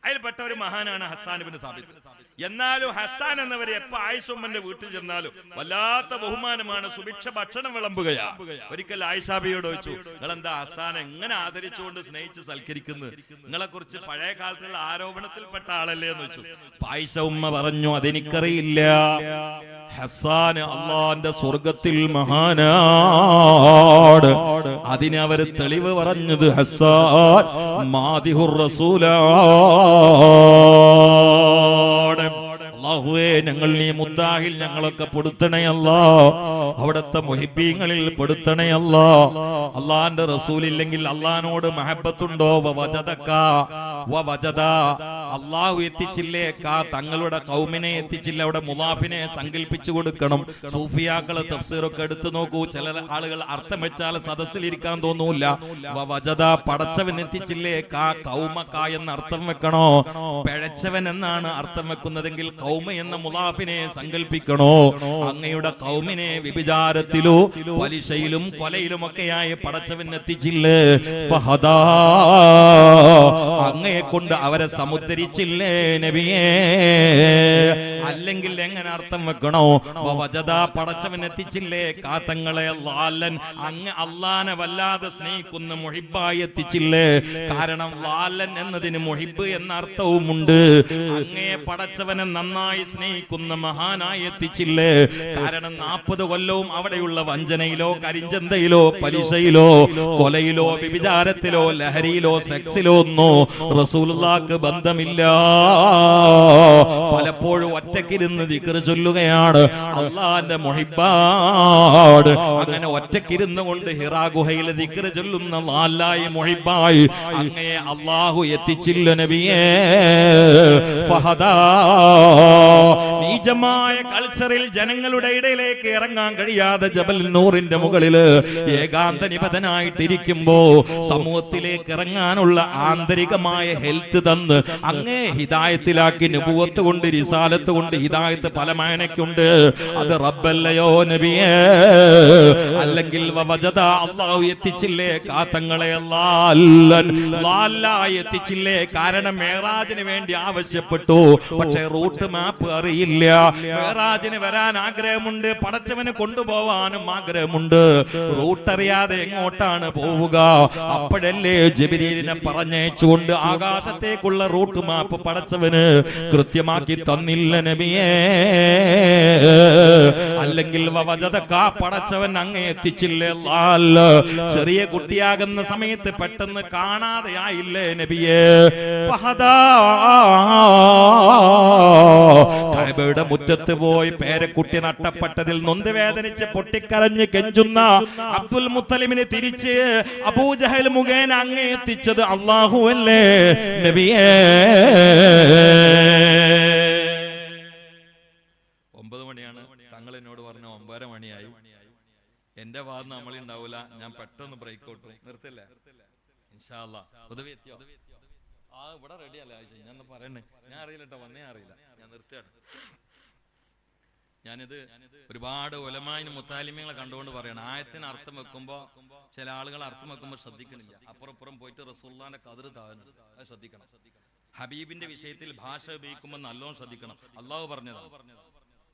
അതിൽപ്പെട്ട ഒരു മഹാനാണ് ഹസ്സാൻ ഇബ്നു സാബിത്ത്. എന്നാലും ഹസ്സാൻ എന്നവരെ എപ്പോ ആയിഷമ്മന്റെ വീട്ടിൽ ചെന്നാലും വല്ലാത്ത ബഹുമാനമാണ്, സുഭിക്ഷ ഭക്ഷണം വിളമ്പുകയാ. ഒരിക്കൽ ആയിഷാബിയോട് ചോദിച്ചു, നിങ്ങളെന്താ ഹസ്സാൻ എങ്ങനെ ആദരിച്ചുകൊണ്ട് സ്നേഹിച്ച് സൽക്കരിക്കുന്നത്? നിങ്ങളെ കുറിച്ച് പഴയ കാലത്തുള്ള ആരോപണത്തിൽപ്പെട്ട ആളല്ലേ എന്ന് വെച്ചു. ആയിഷ ഉമ്മ പറഞ്ഞു, അതെനിക്കറിയില്ല. ഹസ്സാൻ അള്ളാന്റെ സ്വർഗത്തിൽ മഹാനാണ്. അതിന് അവര് തെളിവ് പറഞ്ഞത് ഹസ്സാൻ മാദിഹുർ റസൂലാണ്. അല്ലാഹുവേ, ഞങ്ങൾ നീ മുദ്ദാഹിൽ ഞങ്ങളൊക്കെ പെടുത്തണേ അല്ലാ, അവിടുത്തെ മുഹിബ്ബീങ്ങളിൽ പെടുത്തണേ അല്ലാ. അള്ളാന്റെ റസൂലില്ലെങ്കിൽ അള്ളഹാനോട് മഹബത്തുണ്ടോ? അള്ളാഹു എത്തിച്ചില്ലേ തങ്ങളുടെ കൗമിനെ എത്തിച്ചില്ല. അവിടെ മുലാഫിനെ സങ്കല്പിച്ചു കൊടുക്കണം. സൂഫിയാക്കള് തഫ്സീറൊക്കെ എടുത്തു നോക്കൂ. ചില ആളുകൾ അർത്ഥം വെച്ചാൽ സദസ്സിലിരിക്കാൻ തോന്നൂല. വജദ പടച്ചവൻ എത്തിച്ചില്ലേ കൗമക്ക എന്ന അർത്ഥം വെക്കണോ? പിഴച്ചവൻ എന്നാണ് അർത്ഥം വെക്കുന്നതെങ്കിൽ കൗമ എന്ന മുലാഫിനെ സങ്കല്പിക്കണോ? അങ്ങയുടെ കൗമിനെ വ്യഭിചാരത്തിലോ പലിശയിലും കൊലയിലുമൊക്കെയായി പടച്ചവൻ എത്തിച്ചില്ലേ? ഫഹദാ, അങ്ങയെ കൊണ്ട് അവരെ സമുദ്ധരിച്ചില്ലേ നബിയേ? അല്ലെങ്കിൽ എങ്ങനെ അർത്ഥം വെക്കണോ? വജദ പടച്ചവൻ എത്തിച്ചില്ലേ കാത്തങ്ങളെ ലാലൻ, അങ്ങ് അള്ളാനെ വല്ലാതെ സ്നേഹിക്കുന്ന മുഹിബായി എത്തിച്ചില്ലേ? കാരണം ലാലൻ എന്നതിന് മുഹിബ് എന്ന അർത്ഥവുമുണ്ട്. അങ്ങയെ പടച്ചവനെ നന്നായി സ്നേഹിക്കുന്ന മഹാനായി എത്തിച്ചില്ലേ? കാരണം 40 കൊല്ലവും അവിടെയുള്ള വഞ്ചനയിലോ കരിഞ്ചന്തയിലോ പലിശയിലോ കൊലയിലോ വ്യഭിചാരത്തിലോ ലഹരിയിലോ സെക്സിലോ ഒന്നോ റസൂലുള്ളാഹിക്ക് ബന്ധമില്ല. പലപ്പോഴും ഒറ്റക്കിരുന്ന് ദിക്ർ ചൊല്ലുകയാണ്, അള്ളാന്റെ മുഹിബ്ബാണ്. അങ്ങനെ ഒറ്റക്കിരുന്ന് കൊണ്ട് ഹിറാ ഗുഹയിൽ ദിക്ർ ചൊല്ലുന്ന ലാലായി മുഹിബ്ബായി അങ്ങയെ അള്ളാഹു എത്തിച്ചില്ല നബിയേ. ഫഹദാ, നീചമായ കൾച്ചറിൽ ജനങ്ങളുടെ ഇടയിലേക്ക് ഇറങ്ങാൻ കഴിയാതെ ജബൽ നൂറിന്റെ മുകളില് ഏകാന്ത നിബദ്ധനായിട്ടിരിക്കുമ്പോ സമൂഹത്തിലേക്ക് ഇറങ്ങാനുള്ള ആന്തരികമായ ഹെൽത്ത് തന്ന് അങ്ങേ ഹിദായത്തിലാക്കി. നുബുവത്ത് കൊണ്ട് റിസാലത്ത് കൊണ്ട് ഹിദായത്ത് പല മാനയ്ക്കുണ്ട്. അത് റബ്ബല്ലയോ നബിയേ? അല്ലെങ്കിൽ വജദ, അല്ലാഹു എത്തിച്ചില്ലേ കാത്തങ്ങളെ ലാലായി എത്തിച്ചില്ലേ? കാരണം മേറാജിന് വേണ്ടി ആവശ്യപ്പെട്ടു, പക്ഷേ റൂട്ട് മാപ്പ് അറിയില്ല. മേറാജിന് വരാൻ ആഗ്രഹമുണ്ട്, പടച്ചവന് കൊണ്ടുപോവാനും ആഗ്രഹമുണ്ട്. റൂട്ട് അറിയാതെ എങ്ങോട്ടാണ് പോവുക? അപ്പോഴല്ലേ ജിബ്രീലിനെ പറഞ്ഞയച്ചുകൊണ്ട് ആകാശത്തേക്കുള്ള റൂട്ട് മാപ്പ് പടച്ചവന് കൃത്യമാക്കി തന്നില്ല നബിയേ? അല്ലെങ്കിൽ പടച്ചവൻ അങ്ങേ എത്തിച്ചില്ലേ? ചെറിയ കുട്ടിയാകുന്ന സമയത്ത് പെട്ടെന്ന് കാണാതെയായില്ലേ നബിയേ? കഅബയുടെ മുറ്റത്ത് പോയി പേരക്കുട്ടി നഷ്ടപ്പെട്ടതിൽ നൊന്ത് വേദനിച്ച് പൊട്ടിക്കരഞ്ഞ് കെഞ്ചുന്ന അബ്ദുൽ മുത്തലിബിനെ തിരിച്ച് അബൂജഹൽ മുഖേന അങ്ങേ എത്തിച്ചത് അല്ലാഹു അല്ലേ നബിയേ? 9 മണിയാണ്. തങ്ങൾ എന്നോട് പറഞ്ഞു 9:30 മണിയായി. എന്റെ ഭാഗത്ത് നമ്മളുണ്ടാവൂല, ഞാൻ പെട്ടെന്ന് ബ്രേക്ക് ഔട്ട് നിർത്തില്ലേ ഇൻഷാ അല്ലാഹ്. ഉദവി എത്തിയോ? ഇവിടെ റെഡി അല്ലേ? ഞാൻ പറയണേ, ഞാൻ അറിയില്ല കേട്ടോ, വന്നേ അറിയില്ല. ഞാൻ നിർത്തിയാണ്. ഞാനിത് ഒരുപാട് ഉലമായിന് മുത്താലിമ്യങ്ങളെ കണ്ടുകൊണ്ട് പറയണം. ആയത്തിന് അർത്ഥം വെക്കുമ്പോ ചില ആളുകൾ അർത്ഥം വെക്കുമ്പോ ശ്രദ്ധിക്കണില്ല. അപ്പുറപ്പുറം പോയിട്ട് റസൂലുള്ളാഹിന്റെ ഖദർ താഴ്ന്നു, അത് ശ്രദ്ധിക്കണം. ഹബീബിന്റെ വിഷയത്തിൽ ഭാഷ ഉപയോഗിക്കുമ്പോൾ നല്ലോണം ശ്രദ്ധിക്കണം. അള്ളാഹു പറഞ്ഞതാണ്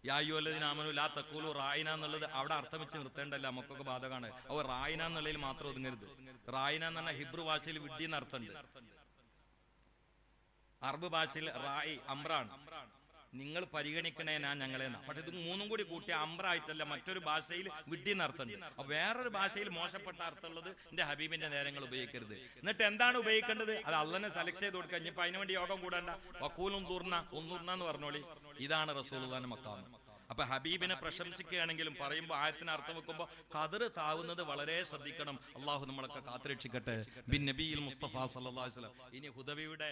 യാ അയ്യുഹല്ലദീന ആമനൂ ലാ തഖൂലു റായിന എന്നുള്ളത് അവിടെ അർത്ഥം വെച്ച് നിർത്തേണ്ടല്ല, നമുക്കൊക്കെ ബാധകമാണ്. അവ റായിന എന്നുള്ളതിൽ മാത്രം ഒതുങ്ങരുത്. റായിന എന്ന് പറഞ്ഞാൽ ഹിബ്രു ഭാഷയിൽ വിഡ്ഢി എന്ന് അർത്ഥമുണ്ട്. അറബ് ഭാഷയിൽ റായി അംറാണ്, നിങ്ങൾ പരിഗണിക്കണേ ഞാൻ ഞങ്ങളെ. പക്ഷെ ഇത് 3 കൂടി കൂട്ടി അംറായിട്ടല്ല, മറ്റൊരു ഭാഷയിൽ വിഡ്ഢി എന്ന് അർത്ഥമുണ്ട്. അപ്പൊ വേറൊരു ഭാഷയിൽ മോശപ്പെട്ട അർത്ഥമുള്ളത് എന്റെ ഹബീബിന്റെ നേരങ്ങൾ ഉപയോഗിക്കരുത്. എന്നിട്ട് എന്താണ് ഉപയോഗിക്കേണ്ടത്? അത് അള്ളനെ സെലക്ട് ചെയ്ത് കൊടുക്കുക. ഇനിയിപ്പോ അതിനുവേണ്ടി യോഗം കൂടണ്ട. വക്കൂലും തൂർന്ന എന്ന് പറഞ്ഞോളി. ഇതാണ് റസൂലുള്ളാഹിന്റെ മഖാം. അപ്പൊ ഹബീബിനെ പ്രശംസിക്കുകയാണെങ്കിലും പറയുമ്പോൾ ആയത്തിന് അർത്ഥം വെക്കുമ്പോൾ ഖദർ താവുന്നത് വളരെ ശ്രദ്ധിക്കണം. അള്ളാഹു നമ്മളൊക്കെ കാത്തുരക്ഷിക്കട്ടെ. ബിൻ നബിയിൽ മുസ്തഫ സല്ലല്ലാഹു അലൈഹി വസല്ലം. ഇനി ഹുദവിയുടെ